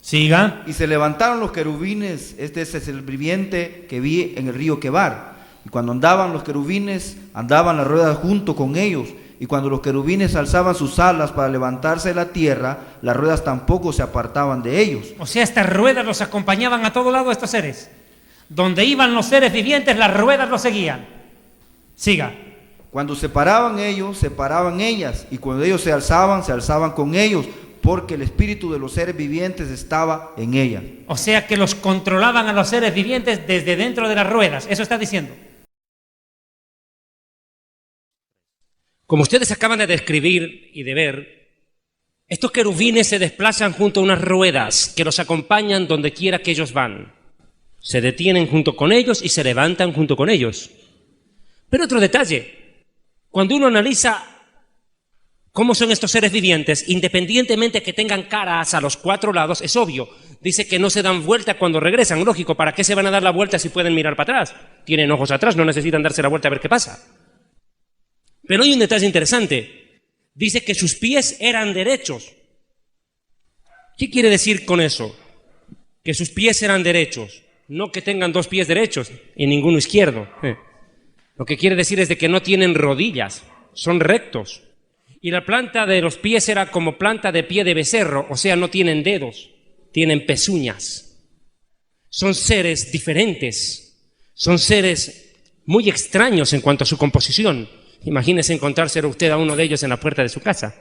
S1: Siga.
S6: Y se levantaron los querubines, este es el viviente que vi en el río Quebar. Y cuando andaban los querubines, andaban las ruedas junto con ellos. Y cuando los querubines alzaban sus alas para levantarse de la tierra, las ruedas tampoco se apartaban de ellos.
S1: O sea, estas ruedas los acompañaban a todo lado, estos seres. Donde iban los seres vivientes, las ruedas los seguían. Siga.
S6: Cuando se paraban ellos, se paraban ellas. Y cuando ellos se alzaban con ellos, porque el espíritu de los seres vivientes estaba en ellas.
S1: O sea que los controlaban a los seres vivientes desde dentro de las ruedas. Eso está diciendo. Como ustedes acaban de describir y de ver, estos querubines se desplazan junto a unas ruedas que los acompañan donde quiera que ellos van. Se detienen junto con ellos y se levantan junto con ellos. Pero otro detalle, cuando uno analiza cómo son estos seres vivientes, independientemente que tengan caras a los 4 lados, es obvio. Dice que no se dan vuelta cuando regresan. Lógico, ¿para qué se van a dar la vuelta si pueden mirar para atrás? Tienen ojos atrás, no necesitan darse la vuelta a ver qué pasa. Pero hay un detalle interesante. Dice que sus pies eran derechos. ¿Qué quiere decir con eso? Que sus pies eran derechos. No que tengan 2 pies derechos y ninguno izquierdo. Lo que quiere decir es de que no tienen rodillas, son rectos. Y la planta de los pies era como planta de pie de becerro, o sea, no tienen dedos, tienen pezuñas. Son seres diferentes, son seres muy extraños en cuanto a su composición. Imagínese encontrarse usted a uno de ellos en la puerta de su casa.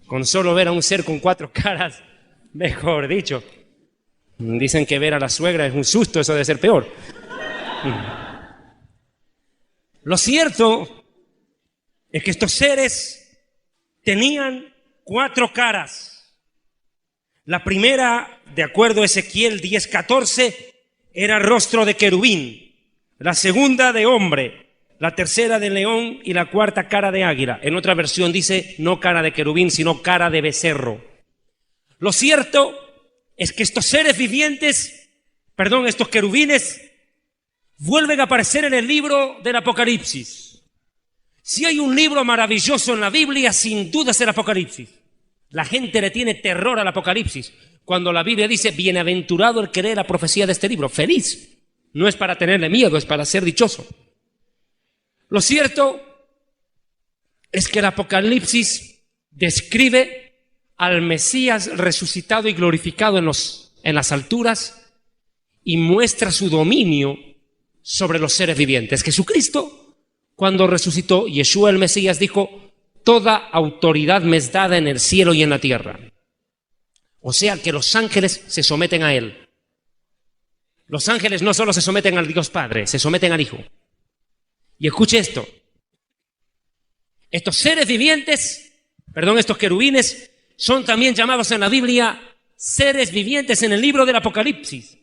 S1: Con solo ver a un ser con 4 caras, mejor dicho. Dicen que ver a la suegra es un susto, eso debe ser peor. Lo cierto es que estos seres tenían 4 caras. La primera, de acuerdo a Ezequiel 10:14, era rostro de querubín. La segunda de hombre, la tercera de león y la cuarta cara de águila. En otra versión dice no cara de querubín, sino cara de becerro. Lo cierto es que estos seres vivientes, estos querubines, vuelven a aparecer en el libro del Apocalipsis. Si hay un libro maravilloso en la Biblia, sin duda es el Apocalipsis. La gente le tiene terror al Apocalipsis. Cuando la Biblia dice, bienaventurado el que lee la profecía de este libro, feliz. No es para tenerle miedo, es para ser dichoso. Lo cierto es que el Apocalipsis describe al Mesías resucitado y glorificado en las alturas y muestra su dominio sobre los seres vivientes. Jesucristo, cuando resucitó, Yeshua el Mesías dijo, toda autoridad me es dada en el cielo y en la tierra. O sea que los ángeles se someten a él. Los ángeles no solo se someten al Dios Padre, se someten al Hijo. Y escuche esto. Estos seres vivientes, estos querubines, son también llamados en la Biblia seres vivientes en el libro del Apocalipsis.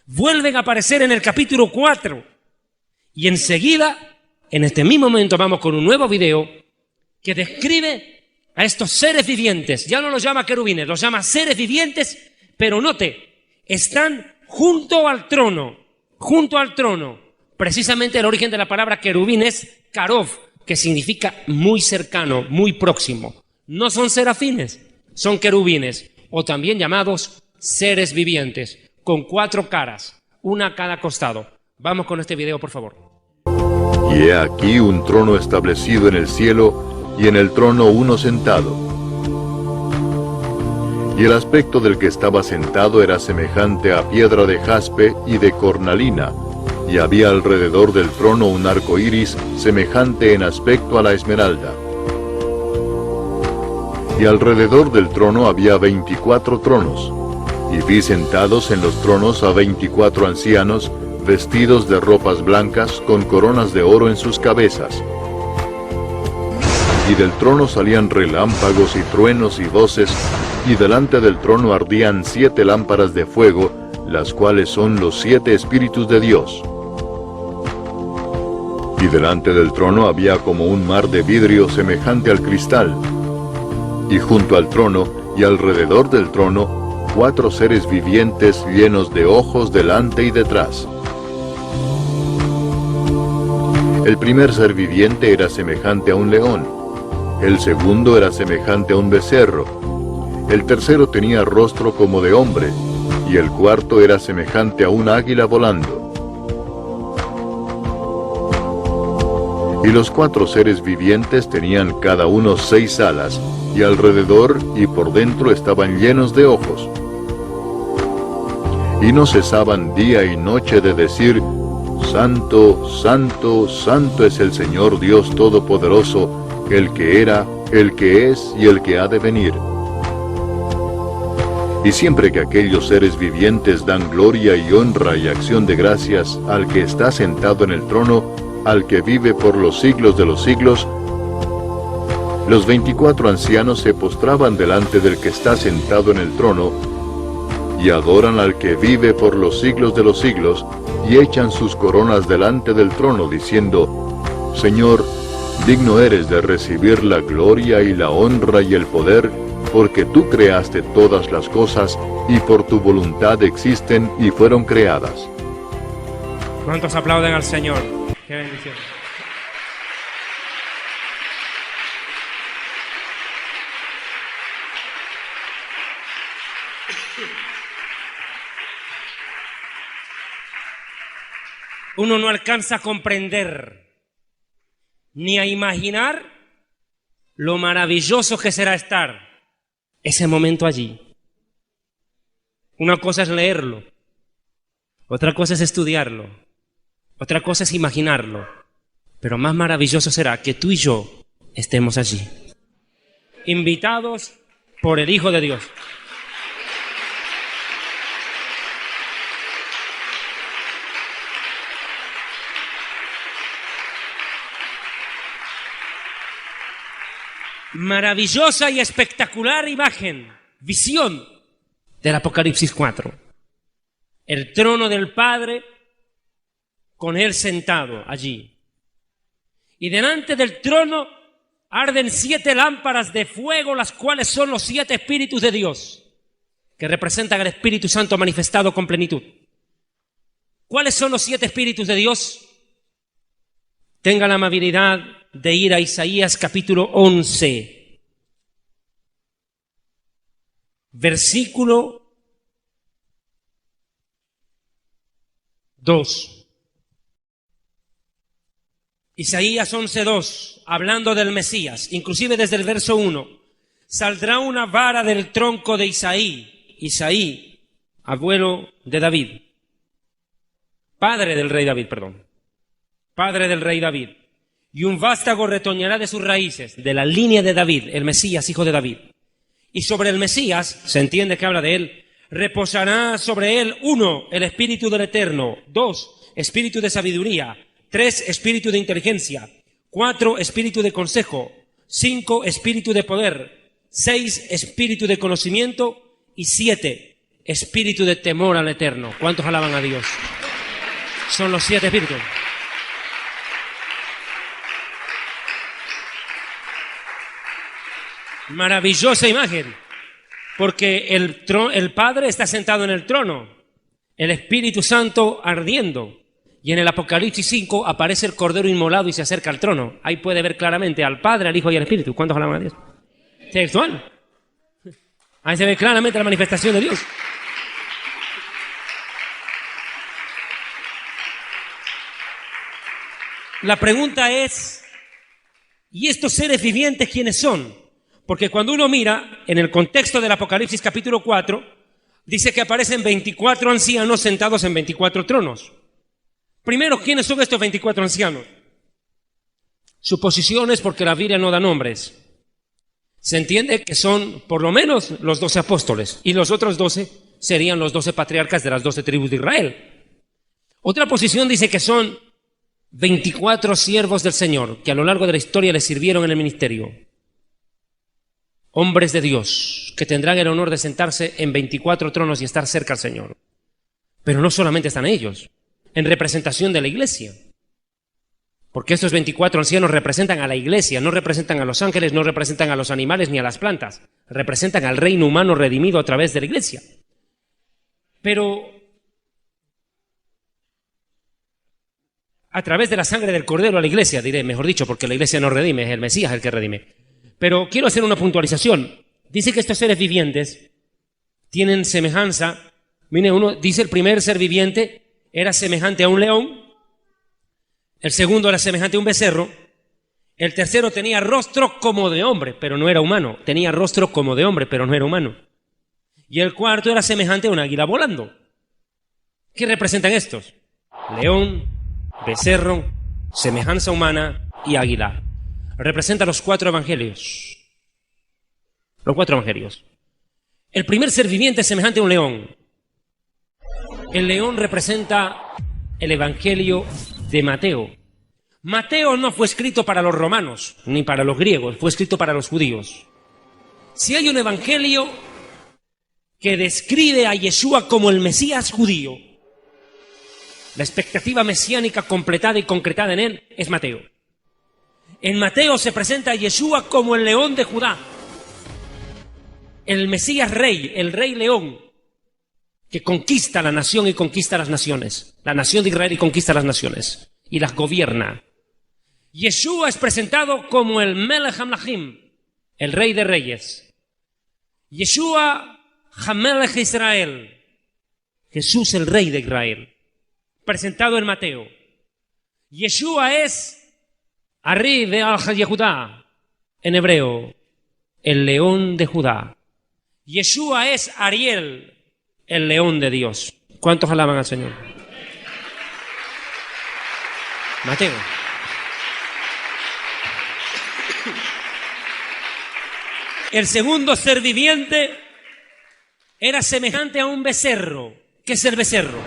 S1: Vuelven a aparecer en el capítulo 4. Y enseguida, en este mismo momento, vamos con un nuevo video que describe a estos seres vivientes. Ya no los llama querubines, los llama seres vivientes, pero note, están junto al trono. Precisamente el origen de la palabra querubín es karov, que significa muy cercano, muy próximo. No son serafines, son querubines, o también llamados seres vivientes, con 4 caras, una a cada costado. Vamos con este video, por favor.
S4: Y he aquí un trono establecido en el cielo, y en el trono uno sentado. Y el aspecto del que estaba sentado era semejante a piedra de jaspe y de cornalina, y había alrededor del trono un arco iris semejante en aspecto a la esmeralda. Y alrededor del trono había 24 tronos, y vi sentados en los tronos a 24 ancianos, vestidos de ropas blancas con coronas de oro en sus cabezas.
S5: Y del trono salían relámpagos y truenos y voces, y delante del trono ardían 7 lámparas de fuego, las cuales son los 7 Espíritus de Dios. Y delante del trono había como un mar de vidrio semejante al cristal. Y junto al trono y alrededor del trono, 4 seres vivientes llenos de ojos delante y detrás. El primer ser viviente era semejante a un león. El segundo era semejante a un becerro. El tercero tenía rostro como de hombre, y el cuarto era semejante a un águila volando. Y los 4 seres vivientes tenían cada uno 6 alas, y alrededor y por dentro estaban llenos de ojos. Y no cesaban día y noche de decir: Santo, Santo, Santo es el Señor Dios Todopoderoso, el que era, el que es y el que ha de venir. Y siempre que aquellos seres vivientes dan gloria y honra y acción de gracias al que está sentado en el trono, al que vive por los siglos de los siglos, los 24 ancianos se postraban delante del que está sentado en el trono, y adoran al que vive por los siglos de los siglos, y echan sus coronas delante del trono, diciendo: Señor, digno eres de recibir la gloria y la honra y el poder, porque tú creaste todas las cosas, y por tu voluntad existen y fueron creadas.
S1: ¿Cuántos aplauden al Señor? ¡Qué bendición! Uno no alcanza a comprender ni a imaginar lo maravilloso que será estar ese momento allí. Una cosa es leerlo, otra cosa es estudiarlo, otra cosa es imaginarlo, pero más maravilloso será que tú y yo estemos allí, invitados por el Hijo de Dios. Maravillosa y espectacular imagen, visión del Apocalipsis 4. El trono del Padre con Él sentado allí. Y delante del trono arden 7 lámparas de fuego, las cuales son los 7 Espíritus de Dios, que representan al Espíritu Santo manifestado con plenitud. ¿Cuáles son los 7 Espíritus de Dios? Tenga la amabilidad de ir a Isaías capítulo 11, versículo 2. Isaías 11:2, hablando del Mesías, inclusive desde el verso 1, saldrá una vara del tronco de Isaí, abuelo de David, padre del rey David, y un vástago retoñará de sus raíces, de la línea de David, el Mesías, hijo de David. Y sobre el Mesías, se entiende que habla de él, reposará sobre él 1, el Espíritu del Eterno, 2, Espíritu de sabiduría, 3, Espíritu de inteligencia, 4, Espíritu de consejo, 5, Espíritu de poder, 6, Espíritu de conocimiento y 7, Espíritu de temor al Eterno. ¿Cuántos alaban a Dios? Son los 7 Espíritus. Maravillosa imagen, porque el Padre está sentado en el trono, el Espíritu Santo ardiendo, y en el Apocalipsis 5 aparece el Cordero inmolado y se acerca al trono. Ahí puede ver claramente al Padre, al Hijo y al Espíritu. ¿Cuántos alaban a Dios? Textual. Ahí se ve claramente la manifestación de Dios. La pregunta es, ¿y estos seres vivientes quiénes son? Porque cuando uno mira en el contexto del Apocalipsis capítulo 4, dice que aparecen 24 ancianos sentados en 24 tronos. Primero, ¿quiénes son estos 24 ancianos? Suposiciones, porque la Biblia no da nombres. Se entiende que son por lo menos los 12 apóstoles, y los otros 12 serían los 12 patriarcas de las 12 tribus de Israel. Otra posición dice que son 24 siervos del Señor que a lo largo de la historia le sirvieron en el ministerio. Hombres de Dios que tendrán el honor de sentarse en 24 tronos y estar cerca al Señor. Pero no solamente están ellos, en representación de la iglesia. Porque estos 24 ancianos representan a la iglesia, no representan a los ángeles, no representan a los animales ni a las plantas. Representan al reino humano redimido a través de la iglesia. Pero a través de la sangre del Cordero a la iglesia, diré, mejor dicho, porque la iglesia no redime, es el Mesías el que redime. Pero quiero hacer una puntualización. Dice que estos seres vivientes tienen semejanza. Mire, uno dice el primer ser viviente era semejante a un león. El segundo era semejante a un becerro. El tercero tenía rostro como de hombre, pero no era humano. Tenía rostro como de hombre, pero no era humano. Y el cuarto era semejante a un águila volando. ¿Qué representan estos? León, becerro, semejanza humana y águila. Representa los 4 evangelios. Los 4 evangelios. El primer ser viviente es semejante a un león. El león representa el evangelio de Mateo. Mateo no fue escrito para los romanos, ni para los griegos, fue escrito para los judíos. Si hay un evangelio que describe a Yeshua como el Mesías judío, la expectativa mesiánica completada y concretada en él es Mateo. En Mateo se presenta a Yeshua como el león de Judá, el Mesías rey, el rey león, que conquista la nación y conquista las naciones, la nación de Israel y conquista las naciones, y las gobierna. Yeshua es presentado como el Melech HaMelachim, el rey de reyes. Yeshua HaMelech Israel, Jesús el rey de Israel, presentado en Mateo. Yeshua es Ari Be'al Yehudá, en hebreo, el león de Judá. Yeshua es Ariel, el león de Dios. ¿Cuántos alaban al Señor? Mateo. El segundo ser viviente era semejante a un becerro. ¿Qué es el becerro?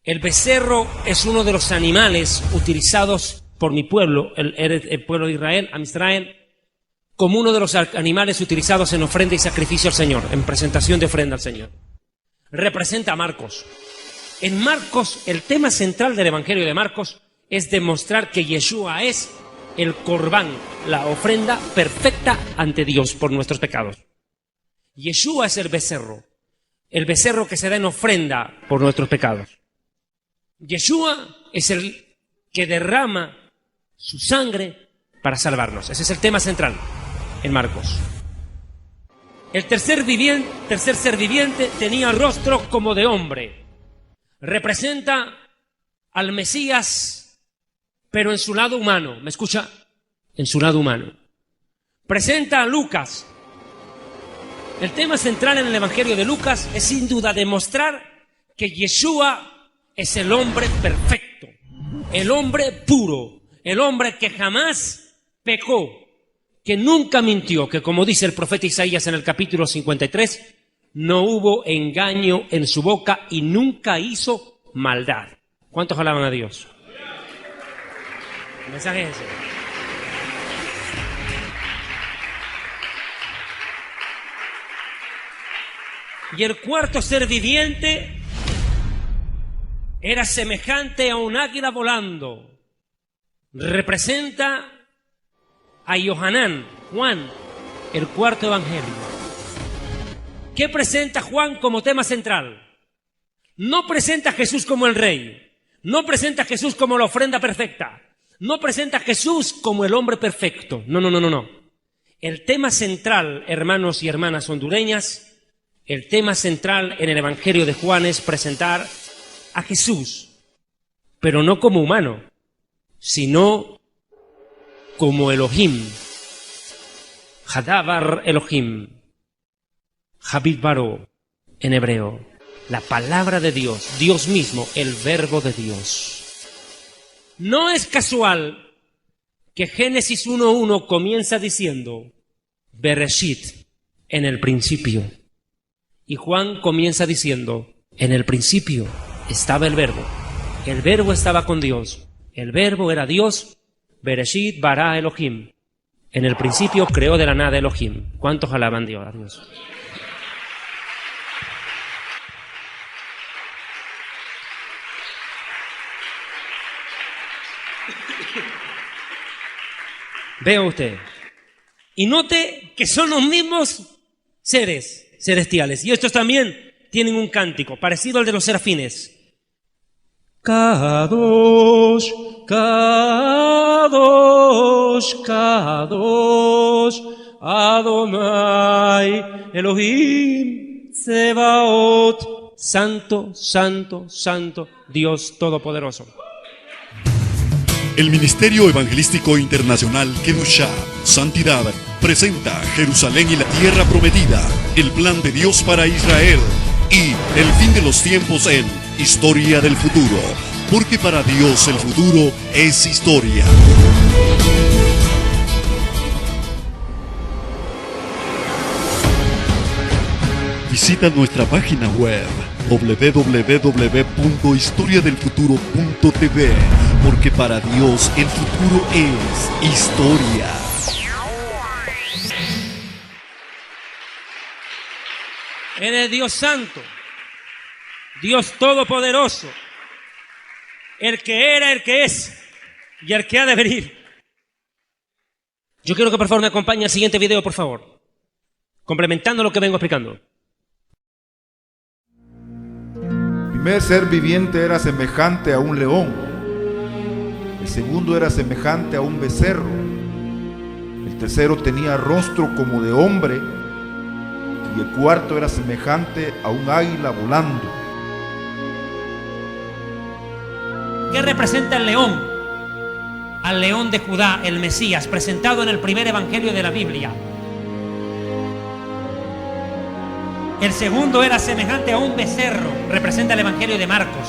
S1: El becerro es uno de los animales utilizados por mi pueblo, el pueblo de Israel, Am Israel, como uno de los animales utilizados en ofrenda y sacrificio al Señor, en presentación de ofrenda al Señor. Representa a Marcos. En Marcos, el tema central del Evangelio de Marcos es demostrar que Yeshua es el corbán, la ofrenda perfecta ante Dios por nuestros pecados. Yeshua es el becerro que se da en ofrenda por nuestros pecados. Yeshua es el que derrama su sangre para salvarnos. Ese es el tema central en Marcos. El tercer ser viviente tenía rostro como de hombre. Representa al Mesías, pero en su lado humano. ¿Me escucha? En su lado humano. Presenta a Lucas. El tema central en el Evangelio de Lucas es sin duda demostrar que Yeshua es el hombre perfecto, el hombre puro, el hombre que jamás pecó, que nunca mintió, que como dice el profeta Isaías en el capítulo 53, no hubo engaño en su boca y nunca hizo maldad. ¿Cuántos alaban a Dios? El mensaje es ese. Y el cuarto ser viviente era semejante a un águila volando. Representa a Yohanan, Juan, el cuarto evangelio. ¿Qué presenta Juan como tema central? No presenta a Jesús como el rey, no presenta a Jesús como la ofrenda perfecta, no presenta a Jesús como el hombre perfecto. No. El tema central, hermanos y hermanas hondureñas, el tema central en el evangelio de Juan es presentar a Jesús, pero no como humano, sino como Elohim, Hadavar Elohim, Habib Baro en hebreo, la palabra de Dios, Dios mismo, el verbo de Dios. No es casual que Génesis 1:1 comienza diciendo Bereshit, en el principio, y Juan comienza diciendo en el principio estaba el verbo estaba con Dios, El verbo era Dios, Bereshit bara Elohim. En el principio creó de la nada Elohim. ¿Cuántos alaban a Dios? Vea usted. Y note que son los mismos seres celestiales. Y estos también tienen un cántico parecido al de los serafines. Kadosh, Kadosh, Kadosh, Adonai, Elohim, Sebaot. Santo, santo, santo, Dios Todopoderoso.
S3: El Ministerio Evangelístico Internacional Kedushá, Santidad, presenta Jerusalén y la Tierra Prometida, el plan de Dios para Israel y el fin de los tiempos en Historia del Futuro, porque para Dios el futuro es historia. Visita nuestra página web www.historiadelfuturo.tv, porque para Dios el futuro es historia.
S1: Él es Dios Santo, Dios Todopoderoso, el que era, el que es y el que ha de venir. Yo quiero que por favor me acompañe al siguiente video, por favor, complementando lo que vengo explicando.
S6: El primer ser viviente era semejante a un león. El segundo era semejante a un becerro. El tercero tenía rostro como de hombre. Y el cuarto era semejante a un águila volando.
S1: ¿Qué representa el león? Al león de Judá, el Mesías, presentado en el primer evangelio de la Biblia. El segundo era semejante a un becerro, representa el evangelio de Marcos.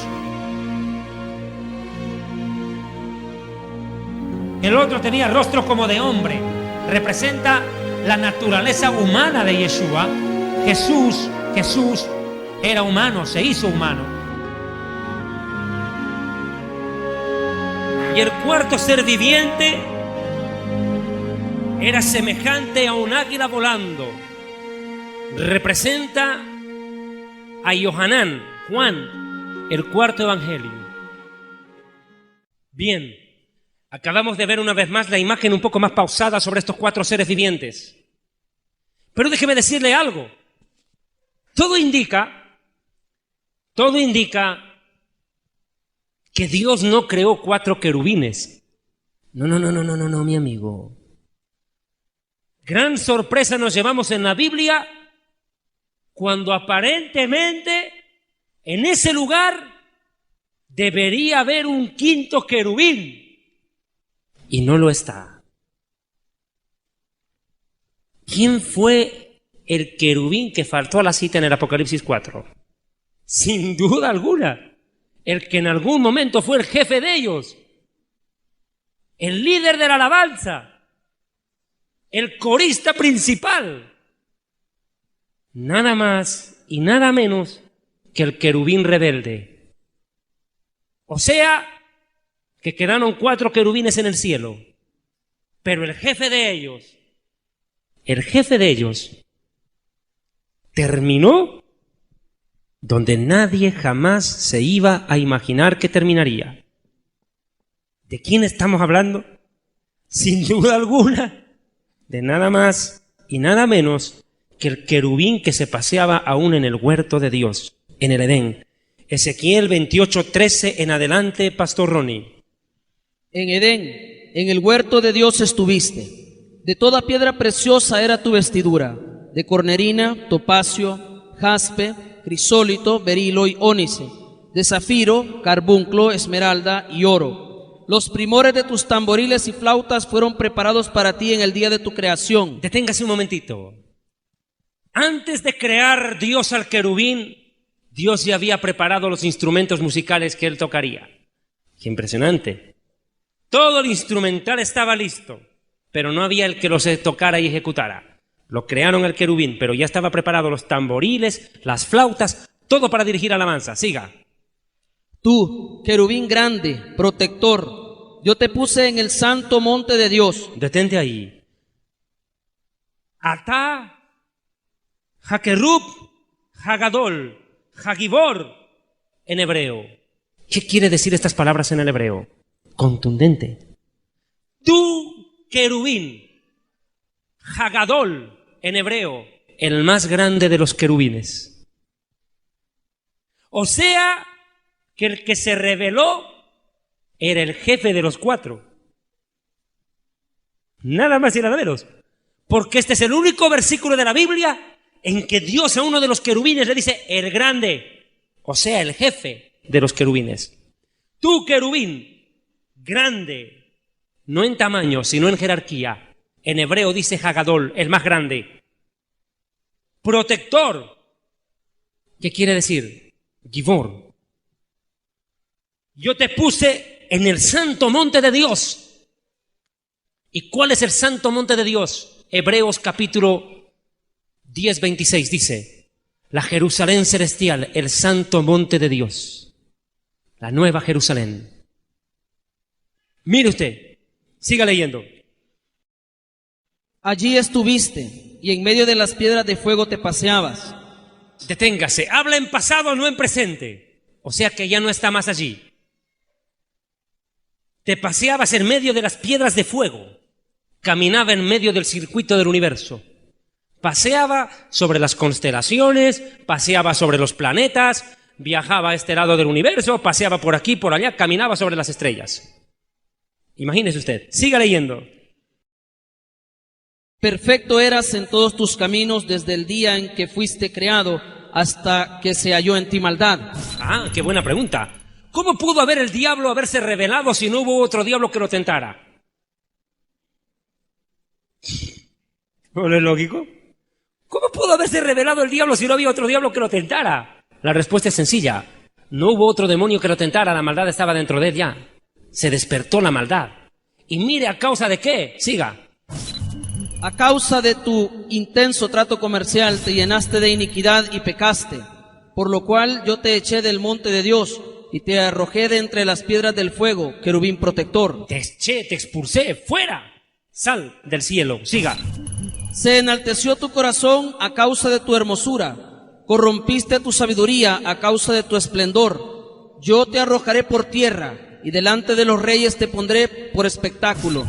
S1: El otro tenía rostro como de hombre, representa la naturaleza humana de Yeshua. Jesús era humano, se hizo humano. Y el cuarto ser viviente era semejante a un águila volando. Representa a Yohanan, Juan, el cuarto evangelio. Bien, acabamos de ver una vez más la imagen un poco más pausada sobre estos cuatro seres vivientes. Pero déjeme decirle algo. Todo indica que Dios no creó cuatro querubines. No, mi amigo. Gran sorpresa nos llevamos en la Biblia cuando aparentemente en ese lugar debería haber un quinto querubín y no lo está. ¿Quién fue el querubín que faltó a la cita en el Apocalipsis 4? Sin duda alguna, el que en algún momento fue el jefe de ellos, el líder de la alabanza, el corista principal. Nada más y nada menos que el querubín rebelde. O sea, que quedaron cuatro querubines en el cielo, pero el jefe de ellos terminó donde nadie jamás se iba a imaginar que terminaría. ¿De quién estamos hablando? Sin duda alguna, de nada más y nada menos que el querubín que se paseaba aún en el huerto de Dios, en el Edén. Ezequiel 28:13 en adelante, Pastor Ronnie.
S2: En Edén, en el huerto de Dios estuviste. De toda piedra preciosa era tu vestidura, de cornerina, topacio, jaspe, crisólito, berilo y ónice, de zafiro, carbunclo, esmeralda y oro. Los primores de tus tamboriles y flautas fueron preparados para ti en el día de tu creación.
S1: Deténgase un momentito. Antes de crear Dios al querubín, Dios ya había preparado los instrumentos musicales que él tocaría. ¡Qué impresionante! Todo el instrumental estaba listo, pero no había el que los tocara y ejecutara. Lo crearon el querubín, pero ya estaba preparado los tamboriles, las flautas, todo para dirigir alabanza. Siga.
S2: Tú, querubín grande, protector, yo te puse en el santo monte de Dios.
S1: Detente ahí. Atá, Hakerub, Hagadol, Hagibor, en hebreo. ¿Qué quiere decir estas palabras en el hebreo? Contundente. Tú, querubín, Hagadol, en hebreo, el más grande de los querubines. O sea, que el que se reveló era el jefe de los 4. Nada más y nada menos. Porque este es el único versículo de la Biblia en que Dios a uno de los querubines le dice el grande, o sea, el jefe de los querubines. Tú, querubín, grande, no en tamaño, sino en jerarquía. En hebreo dice Hagadol, el más grande. Protector. ¿Qué quiere decir? Gibor. Yo te puse en el santo monte de Dios. ¿Y cuál es el santo monte de Dios? Hebreos capítulo 10, 26 dice, la Jerusalén celestial, el santo monte de Dios, la nueva Jerusalén. Mire usted, siga leyendo.
S2: Allí estuviste, y en medio de las piedras de fuego te paseabas.
S1: Deténgase, habla en pasado, no en presente. O sea que ya no está más allí. Te paseabas en medio de las piedras de fuego. Caminaba en medio del circuito del universo. Paseaba sobre las constelaciones, paseaba sobre los planetas, viajaba a este lado del universo, paseaba por aquí, por allá, caminaba sobre las estrellas. Imagínese usted, siga leyendo.
S2: Perfecto eras en todos tus caminos desde el día en que fuiste creado hasta que se halló en ti maldad.
S1: Ah, qué buena pregunta. ¿Cómo pudo haber el diablo haberse revelado si no hubo otro diablo que lo tentara? ¿No es lógico? ¿Cómo pudo haberse revelado el diablo si no había otro diablo que lo tentara? La respuesta es sencilla. No hubo otro demonio que lo tentara, la maldad estaba dentro de él ya. Se despertó la maldad. Y mire a causa de qué. Siga.
S2: A causa de tu intenso trato comercial te llenaste de iniquidad y pecaste, por lo cual yo te eché del monte de Dios y te arrojé de entre las piedras del fuego, querubín protector.
S1: Te eché, te expulsé, fuera. Sal del cielo, siga.
S2: Se enalteció tu corazón a causa de tu hermosura, corrompiste tu sabiduría a causa de tu esplendor. Yo te arrojaré por tierra y delante de los reyes te pondré por espectáculo.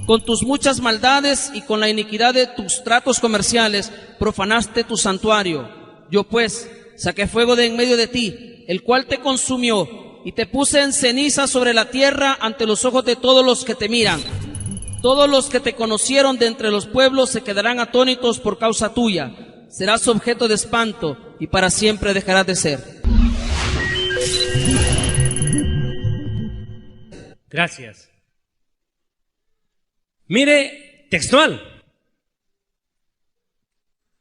S2: Con tus muchas maldades y con la iniquidad de tus tratos comerciales profanaste tu santuario. Yo pues saqué fuego de en medio de ti, el cual te consumió, y te puse en ceniza sobre la tierra ante los ojos de todos los que te miran. Todos los que te conocieron de entre los pueblos se quedarán atónitos por causa tuya. Serás objeto de espanto y para siempre dejarás de ser.
S1: Gracias. Mire, textual.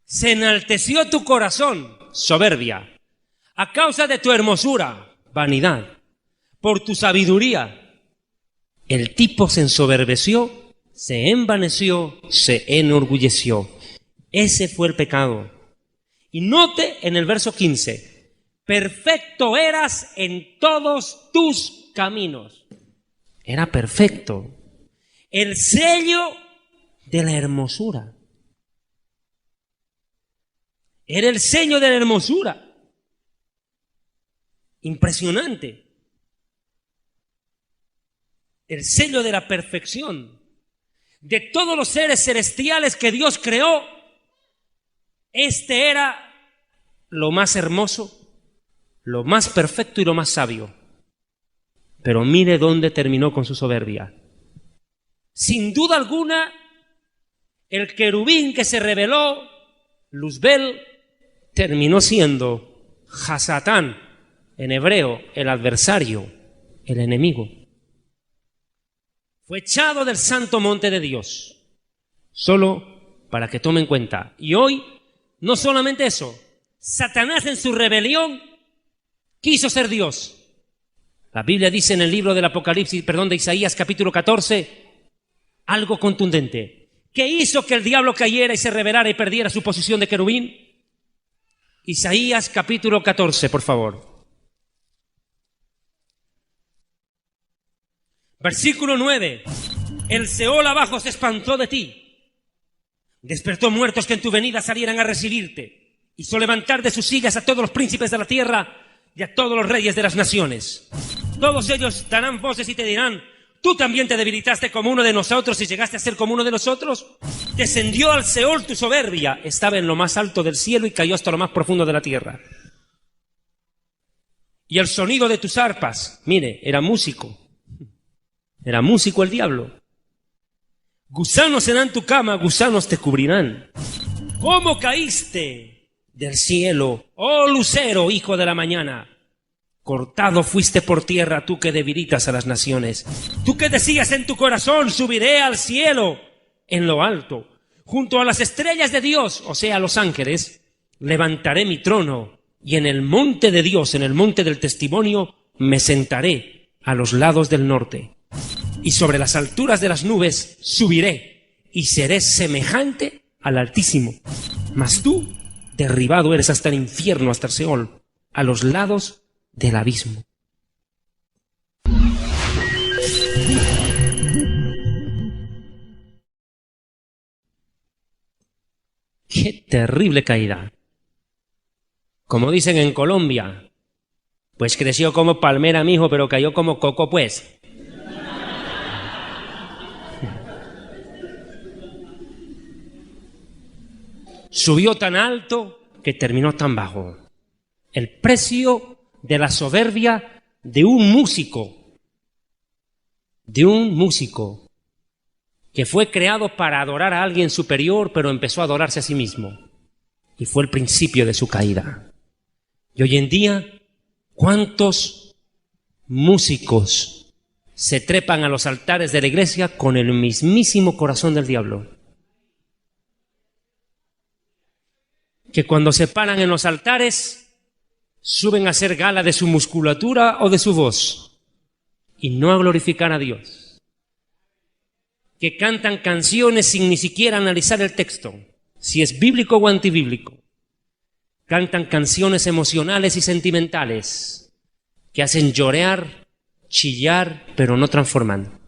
S1: Se enalteció tu corazón, soberbia, a causa de tu hermosura, vanidad, por tu sabiduría. El tipo se ensoberbeció, se envaneció, se enorgulleció. Ese fue el pecado. Y note en el verso 15, perfecto eras en todos tus caminos. Era perfecto. El sello de la hermosura. Era el sello de la hermosura. Impresionante. El sello de la perfección. De todos los seres celestiales que Dios creó, este era lo más hermoso, lo más perfecto y lo más sabio. Pero mire dónde terminó con su soberbia. Sin duda alguna, el querubín que se reveló, Luzbel, terminó siendo Hasatán, en hebreo, el adversario, el enemigo. Fue echado del santo monte de Dios, solo para que tomen cuenta. Y hoy, no solamente eso, Satanás en su rebelión quiso ser Dios. La Biblia dice en el libro del Apocalipsis, de Isaías capítulo 14, algo contundente. ¿Qué hizo que el diablo cayera y se rebelara y perdiera su posición de querubín? Isaías capítulo 14, por favor. Versículo 9. El Seol abajo se espantó de ti. Despertó muertos que en tu venida salieran a recibirte. Hizo levantar de sus sillas a todos los príncipes de la tierra y a todos los reyes de las naciones. Todos ellos darán voces y te dirán: ¿tú también te debilitaste como uno de nosotros y llegaste a ser como uno de nosotros? Descendió al Seol tu soberbia. Estaba en lo más alto del cielo y cayó hasta lo más profundo de la tierra. Y el sonido de tus arpas, mire, era músico. Era músico el diablo. Gusanos serán tu cama, gusanos te cubrirán. ¿Cómo caíste del cielo, oh lucero, hijo de la mañana? Cortado fuiste por tierra, tú que debilitas a las naciones. Tú que decías en tu corazón: subiré al cielo en lo alto. Junto a las estrellas de Dios, o sea, los ángeles, levantaré mi trono. Y en el monte de Dios, en el monte del testimonio, me sentaré a los lados del norte. Y sobre las alturas de las nubes subiré y seré semejante al Altísimo. Mas tú, derribado eres hasta el infierno, hasta el Seol, a los lados del abismo. ¡Qué terrible caída! Como dicen en Colombia, pues creció como palmera, mijo, pero cayó como coco, pues. Subió tan alto que terminó tan bajo. El precio de la soberbia de un músico que fue creado para adorar a alguien superior, pero empezó a adorarse a sí mismo. Y fue el principio de su caída. Y hoy en día, ¿cuántos músicos se trepan a los altares de la iglesia con el mismísimo corazón del diablo? Que cuando se paran en los altares, suben a hacer gala de su musculatura o de su voz, y no a glorificar a Dios. Que cantan canciones sin ni siquiera analizar el texto, si es bíblico o antibíblico. Cantan canciones emocionales y sentimentales que hacen llorar, chillar, pero no transforman.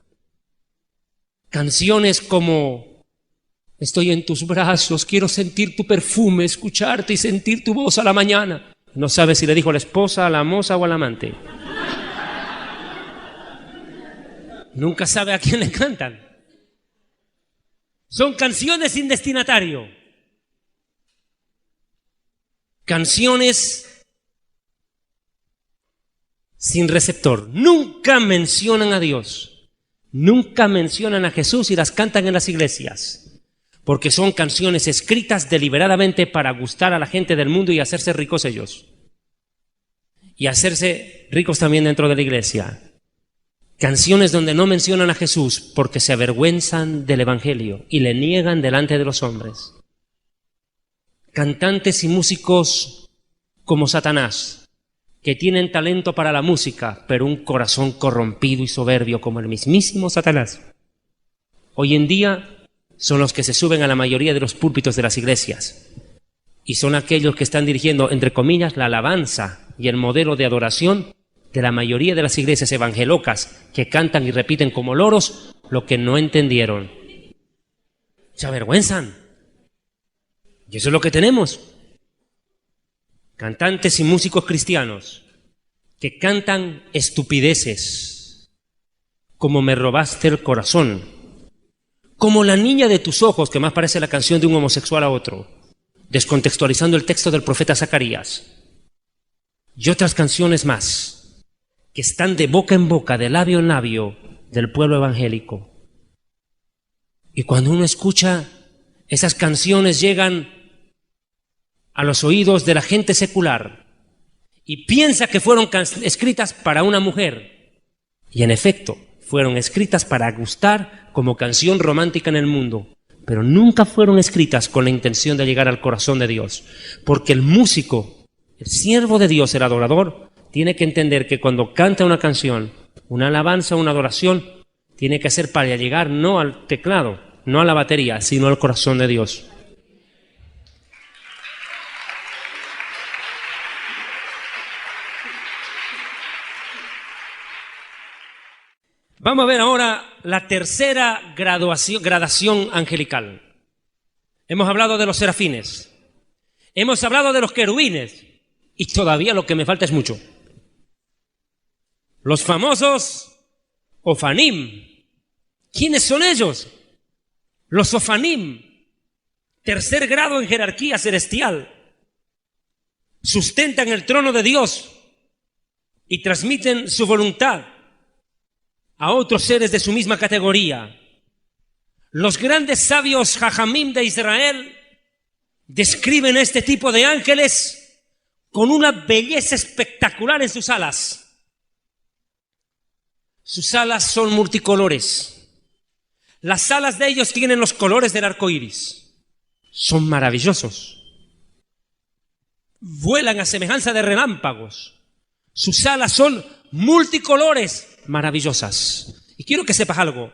S1: Canciones como: estoy en tus brazos, quiero sentir tu perfume, escucharte y sentir tu voz a la mañana. No sabe si le dijo a la esposa, a la moza o al amante. Nunca sabe a quién le cantan. Son canciones sin destinatario. Canciones sin receptor. Nunca mencionan a Dios. Nunca mencionan a Jesús y las cantan en las iglesias. Porque son canciones escritas deliberadamente para gustar a la gente del mundo y hacerse ricos ellos. Y hacerse ricos también dentro de la iglesia. Canciones donde no mencionan a Jesús porque se avergüenzan del evangelio y le niegan delante de los hombres. Cantantes y músicos como Satanás, que tienen talento para la música, pero un corazón corrompido y soberbio como el mismísimo Satanás. Hoy en día son los que se suben a la mayoría de los púlpitos de las iglesias y son aquellos que están dirigiendo, entre comillas, la alabanza y el modelo de adoración de la mayoría de las iglesias evangelocas que cantan y repiten como loros lo que no entendieron. Se avergüenzan. Y eso es lo que tenemos. Cantantes y músicos cristianos que cantan estupideces, como me robaste el corazón, como la niña de tus ojos, que más parece la canción de un homosexual a otro, descontextualizando el texto del profeta Zacarías, y otras canciones más, que están de boca en boca, de labio en labio, del pueblo evangélico. Y cuando uno escucha, esas canciones llegan a los oídos de la gente secular y piensa que fueron escritas para una mujer. Y en efecto, fueron escritas para gustar como canción romántica en el mundo, pero nunca fueron escritas con la intención de llegar al corazón de Dios. Porque el músico, el siervo de Dios, el adorador, tiene que entender que cuando canta una canción, una alabanza, una adoración, tiene que ser para llegar no al teclado, no a la batería, sino al corazón de Dios. Vamos a ver ahora la tercera gradación angelical. Hemos hablado de los serafines, hemos hablado de los querubines y todavía lo que me falta es mucho. Los famosos Ofanim. ¿Quiénes son ellos? Los Ofanim, tercer grado en jerarquía celestial, sustentan el trono de Dios y transmiten su voluntad a otros seres de su misma categoría. Los grandes sabios Jajamim de Israel describen este tipo de ángeles con una belleza espectacular en sus alas. Sus alas son multicolores. Las alas de ellos tienen los colores del arco iris. Son maravillosos. Vuelan a semejanza de relámpagos. Sus alas son multicolores, maravillosas. Y quiero que sepas algo.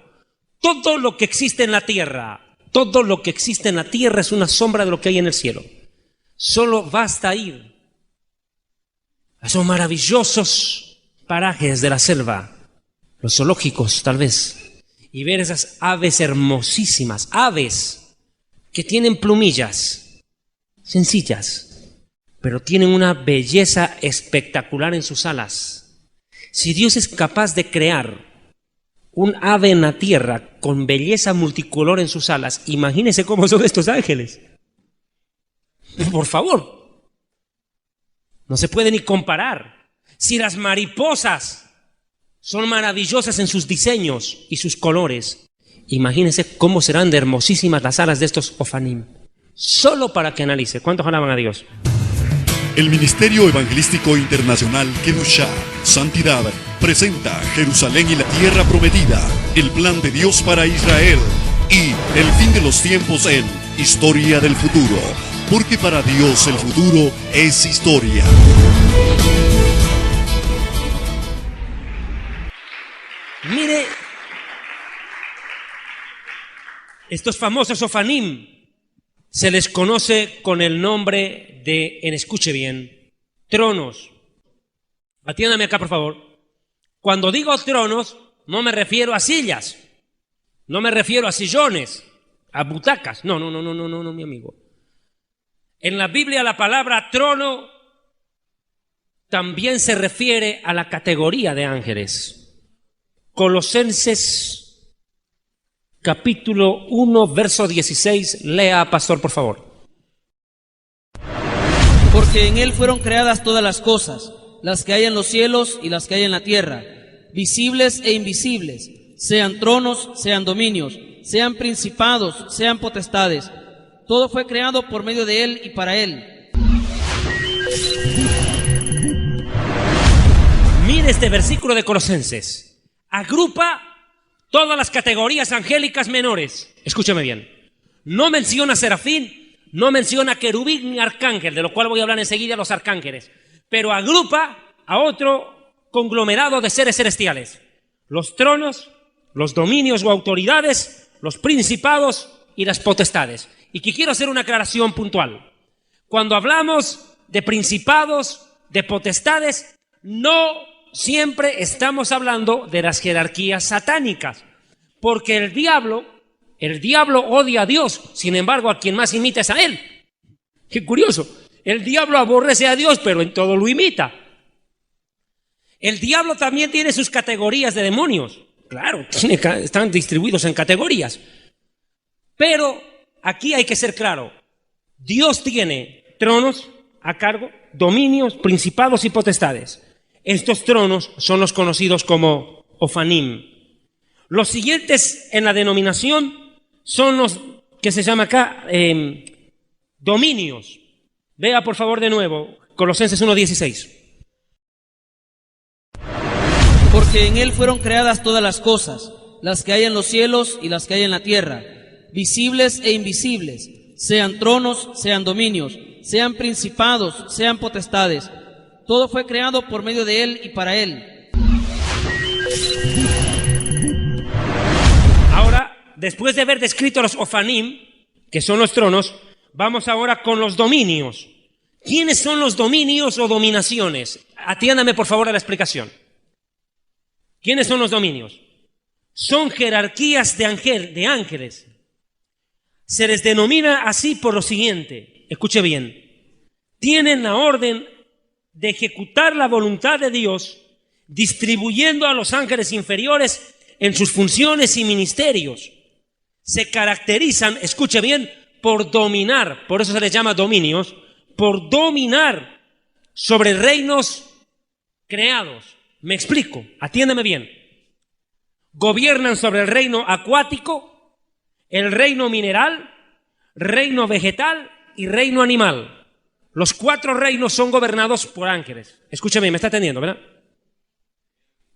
S1: Todo lo que existe en la tierra, todo lo que existe en la tierra es una sombra de lo que hay en el cielo. Solo basta ir a esos maravillosos parajes de la selva, los zoológicos tal vez, y ver esas aves hermosísimas, aves que tienen plumillas sencillas, pero tienen una belleza espectacular en sus alas. Si Dios es capaz de crear un ave en la tierra con belleza multicolor en sus alas, imagínense cómo son estos ángeles. Por favor, no se puede ni comparar. Si las mariposas son maravillosas en sus diseños y sus colores, imagínense cómo serán de hermosísimas las alas de estos Ofanim. Solo para que analice. ¿Cuántos alaban a Dios?
S3: El Ministerio Evangelístico Internacional Kedushá, Santidad, presenta Jerusalén y la Tierra Prometida, el plan de Dios para Israel y el fin de los tiempos en Historia del Futuro, porque para Dios el futuro es historia.
S1: Mire, estos famosos Ofanim se les conoce con el nombre de, escuche bien, tronos. Atiéndame acá, por favor. Cuando digo tronos, no me refiero a sillas, no me refiero a sillones, a butacas. No, mi amigo. En la Biblia la palabra trono también se refiere a la categoría de ángeles. Colosenses capítulo 1, verso 16. Lea, pastor, por favor.
S2: Porque en él fueron creadas todas las cosas, las que hay en los cielos y las que hay en la tierra, visibles e invisibles, sean tronos, sean dominios, sean principados, sean potestades. Todo fue creado por medio de él y para él.
S1: Mire este versículo de Colosenses. Agrupa todas las categorías angélicas menores. Escúchame bien. No menciona serafín, no menciona querubín ni arcángel, de lo cual voy a hablar enseguida, los arcángeles. Pero agrupa a otro conglomerado de seres celestiales. Los tronos, los dominios o autoridades, los principados y las potestades. Y que quiero hacer una aclaración puntual. Cuando hablamos de principados, de potestades, no siempre estamos hablando de las jerarquías satánicas, porque el diablo odia a Dios, sin embargo a quien más imita es a él. Qué curioso, el diablo aborrece a Dios, pero en todo lo imita. El diablo también tiene sus categorías de demonios, claro, están distribuidos en categorías, pero aquí hay que ser claro, Dios tiene tronos a cargo, dominios, principados y potestades. Estos tronos son los conocidos como Ofanim. Los siguientes en la denominación son los que se llama acá dominios. Vea por favor de nuevo Colosenses 1:16.
S2: Porque en él fueron creadas todas las cosas, las que hay en los cielos y las que hay en la tierra, visibles e invisibles, sean tronos, sean dominios, sean principados, sean potestades. Todo fue creado por medio de él y para él.
S1: Ahora, después de haber descrito los Ofanim, que son los tronos, vamos ahora con los dominios. ¿Quiénes son los dominios o dominaciones? Atiéndame por favor a la explicación. ¿Quiénes son los dominios? son jerarquías de ángeles. Se les denomina así por lo siguiente, escuche bien, tienen la orden de ejecutar la voluntad de Dios, distribuyendo a los ángeles inferiores en sus funciones y ministerios. Se caracterizan, escuche bien, por dominar, por eso se les llama dominios, por dominar sobre reinos creados. Me explico, atiéndeme bien. Gobiernan sobre el reino acuático, el reino mineral, reino vegetal y reino animal. Los 4 reinos son gobernados por ángeles. Escúchame, me está atendiendo, ¿verdad?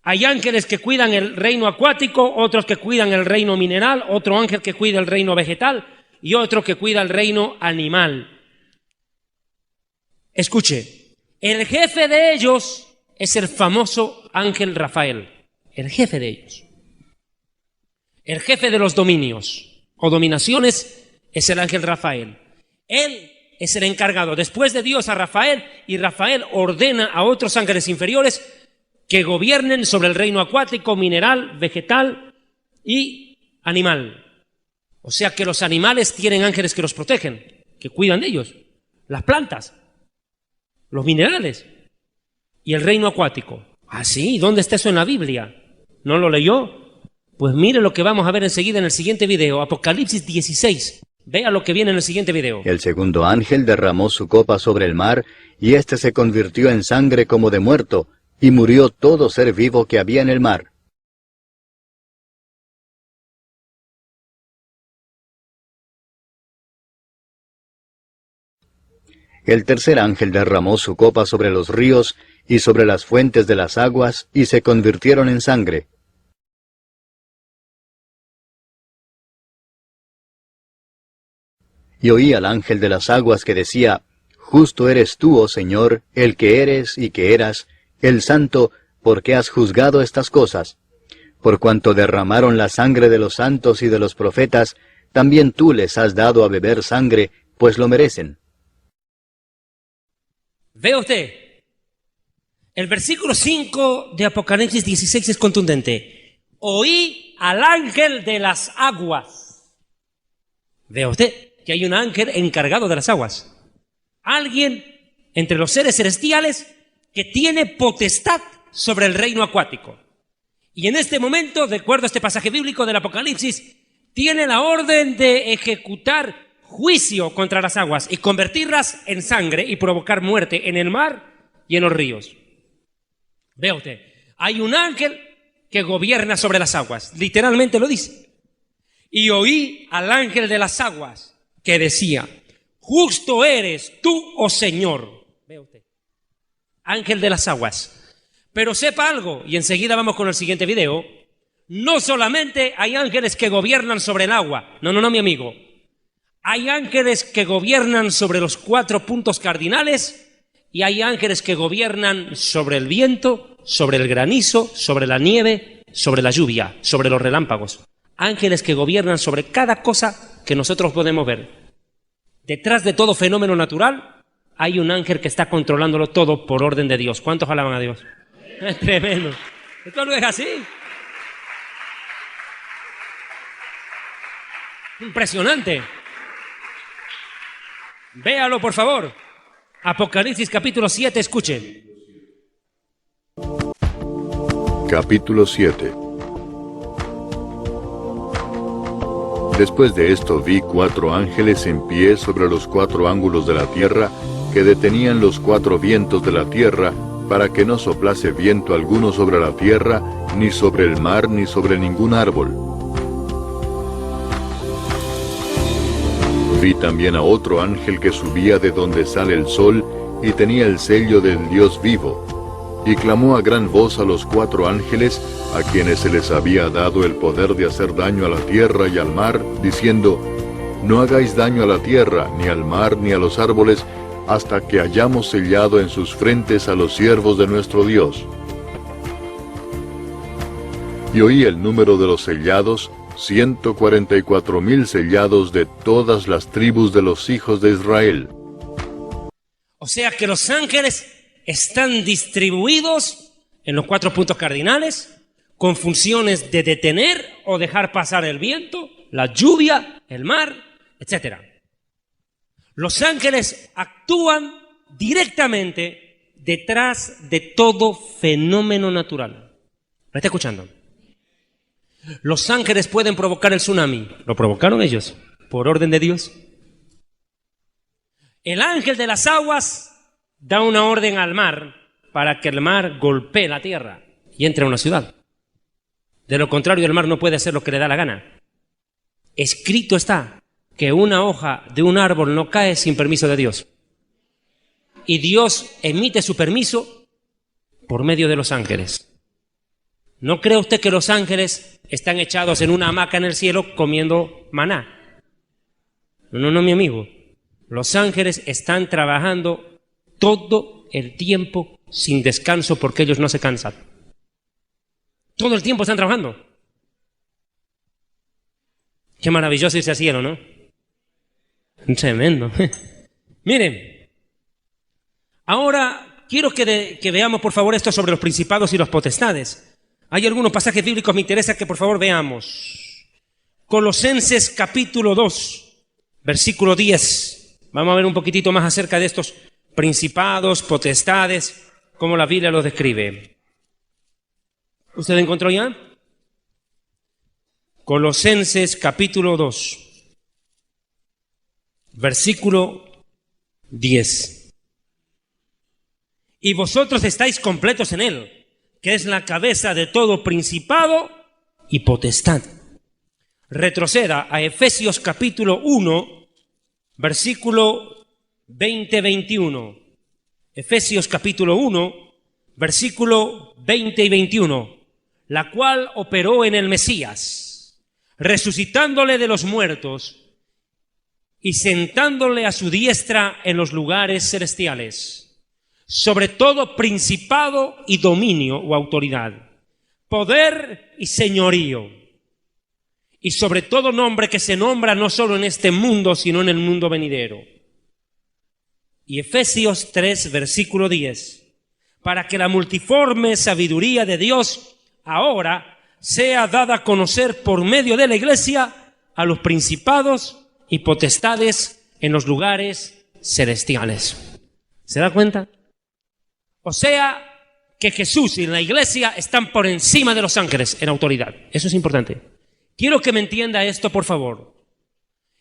S1: Hay ángeles que cuidan el reino acuático, otros que cuidan el reino mineral, otro ángel que cuida el reino vegetal y otro que cuida el reino animal. Escuche, el jefe de ellos es el famoso ángel Rafael, el jefe de ellos. El jefe de los dominios o dominaciones es el ángel Rafael. Él es el encargado, después de Dios, a Rafael, y Rafael ordena a otros ángeles inferiores que gobiernen sobre el reino acuático, mineral, vegetal y animal. O sea que los animales tienen ángeles que los protegen, que cuidan de ellos. Las plantas, los minerales y el reino acuático. ¿Ah, sí? ¿Dónde está eso en la Biblia? ¿No lo leyó? Pues mire lo que vamos a ver enseguida en el siguiente video, Apocalipsis 16. Vea lo que viene en el siguiente video.
S7: El segundo ángel derramó su copa sobre el mar, y éste se convirtió en sangre como de muerto, y murió todo ser vivo que había en el mar. El tercer ángel derramó su copa sobre los ríos y sobre las fuentes de las aguas, y se convirtieron en sangre. Y oí al ángel de las aguas que decía: Justo eres tú, oh Señor, el que eres y que eras, el Santo, porque has juzgado estas cosas. Por cuanto derramaron la sangre de los santos y de los profetas, también tú les has dado a beber sangre, pues lo merecen.
S1: Ve usted, el versículo 5 de Apocalipsis 16 es contundente. Oí al ángel de las aguas. Ve usted que hay un ángel encargado de las aguas. Alguien entre los seres celestiales que tiene potestad sobre el reino acuático. Y en este momento, de acuerdo a este pasaje bíblico del Apocalipsis, tiene la orden de ejecutar juicio contra las aguas y convertirlas en sangre y provocar muerte en el mar y en los ríos. Vea usted, hay un ángel que gobierna sobre las aguas, literalmente lo dice. Y oí al ángel de las aguas que decía: Justo eres tú, oh Señor. Vea usted, ángel de las aguas. Pero sepa algo, y enseguida vamos con el siguiente video, no solamente hay ángeles que gobiernan sobre el agua, no, mi amigo. Hay ángeles que gobiernan sobre los 4 puntos cardinales y hay ángeles que gobiernan sobre el viento, sobre el granizo, sobre la nieve, sobre la lluvia, sobre los relámpagos. Ángeles que gobiernan sobre cada cosa que nosotros podemos ver. Detrás de todo fenómeno natural hay un ángel que está controlándolo todo por orden de Dios. ¿Cuántos alaban a Dios? Es tremendo. Esto no es así. Impresionante. Véalo, por favor. Apocalipsis capítulo 7, escuchen.
S5: Capítulo 7. Después de esto vi 4 ángeles en pie sobre los 4 ángulos de la tierra, que detenían los 4 vientos de la tierra, para que no soplase viento alguno sobre la tierra, ni sobre el mar, ni sobre ningún árbol. Vi también a otro ángel que subía de donde sale el sol, y tenía el sello del Dios vivo, y clamó a gran voz a los 4 ángeles, a quienes se les había dado el poder de hacer daño a la tierra y al mar, diciendo: No hagáis daño a la tierra, ni al mar, ni a los árboles, hasta que hayamos sellado en sus frentes a los siervos de nuestro Dios. Y oí el número de los sellados, 144,000 sellados de todas las tribus de los hijos de Israel.
S1: O sea que los ángeles están distribuidos en los 4 puntos cardinales, con funciones de detener o dejar pasar el viento, la lluvia, el mar, etc. Los ángeles actúan directamente detrás de todo fenómeno natural. ¿Me está escuchando? Los ángeles pueden provocar el tsunami. ¿Lo provocaron ellos? ¿Por orden de Dios? El ángel de las aguas da una orden al mar para que el mar golpee la tierra y entre a una ciudad. De lo contrario, el mar no puede hacer lo que le da la gana. Escrito está que una hoja de un árbol no cae sin permiso de Dios. Y Dios emite su permiso por medio de los ángeles. ¿No cree usted que los ángeles están echados en una hamaca en el cielo comiendo maná? No, mi amigo. Los ángeles están trabajando todo el tiempo sin descanso porque ellos no se cansan. Todo el tiempo están trabajando. Qué maravilloso irse al cielo, ¿no? Tremendo. Miren, ahora quiero que veamos por favor esto sobre los principados y las potestades. Hay algunos pasajes bíblicos que me interesa que por favor veamos. Colosenses capítulo 2, versículo 10. Vamos a ver un poquitito más acerca de estos principados, potestades, cómo la Biblia los describe. ¿Usted encontró ya? Colosenses capítulo 2, versículo 10. Y vosotros estáis completos en él, que es la cabeza de todo principado y potestad. Retroceda a Efesios capítulo 1, versículo 20-21. Efesios capítulo 1, versículo 20 y 21. La cual operó en el Mesías, resucitándole de los muertos y sentándole a su diestra en los lugares celestiales, sobre todo principado y dominio o autoridad, poder y señorío, y sobre todo nombre que se nombra no solo en este mundo, sino en el mundo venidero. Y Efesios 3, versículo 10, para que la multiforme sabiduría de Dios ahora sea dada a conocer por medio de la Iglesia a los principados y potestades en los lugares celestiales. ¿Se da cuenta? O sea, que Jesús y la Iglesia están por encima de los ángeles en autoridad. Eso es importante. Quiero que me entienda esto, por favor.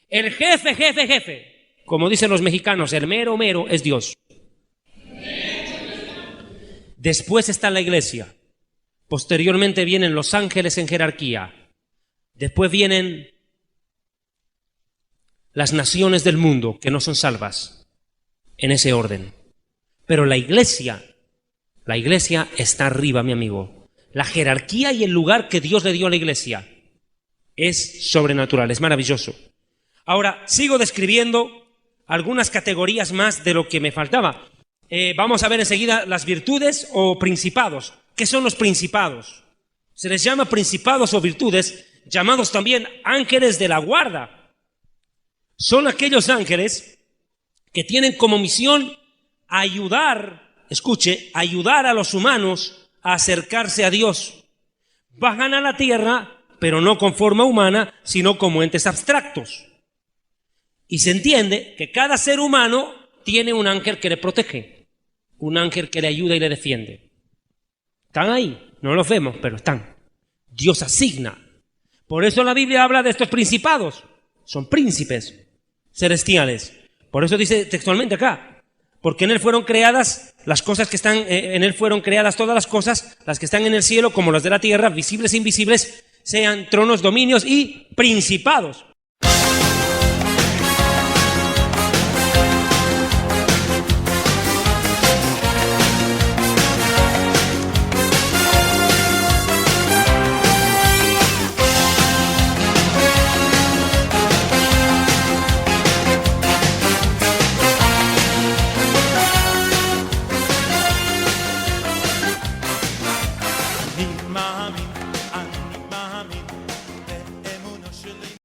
S1: El jefe, como dicen los mexicanos, el mero mero es Dios. Después está la Iglesia. Posteriormente vienen los ángeles en jerarquía. Después vienen las naciones del mundo que no son salvas. En ese orden. Pero la Iglesia está arriba, mi amigo. La jerarquía y el lugar que Dios le dio a la Iglesia es sobrenatural, es maravilloso. Ahora, sigo describiendo algunas categorías más de lo que me faltaba. Vamos a ver enseguida las virtudes o principados. ¿Qué son los principados? Se les llama principados o virtudes, llamados también ángeles de la guarda. Son aquellos ángeles que tienen como misión ayudar a los humanos a acercarse a Dios. Bajan a la tierra, pero no con forma humana, sino como entes abstractos. Y se entiende que cada ser humano tiene un ángel que le protege, un ángel que le ayuda y le defiende. Están ahí, no los vemos, pero están. Dios asigna. Por eso la Biblia habla de estos principados. Son príncipes celestiales. Por eso dice textualmente acá, porque en él fueron creadas las cosas que están, en él fueron creadas todas las cosas, las que están en el cielo como las de la tierra, visibles e invisibles, sean tronos, dominios y principados.
S8: Mi mami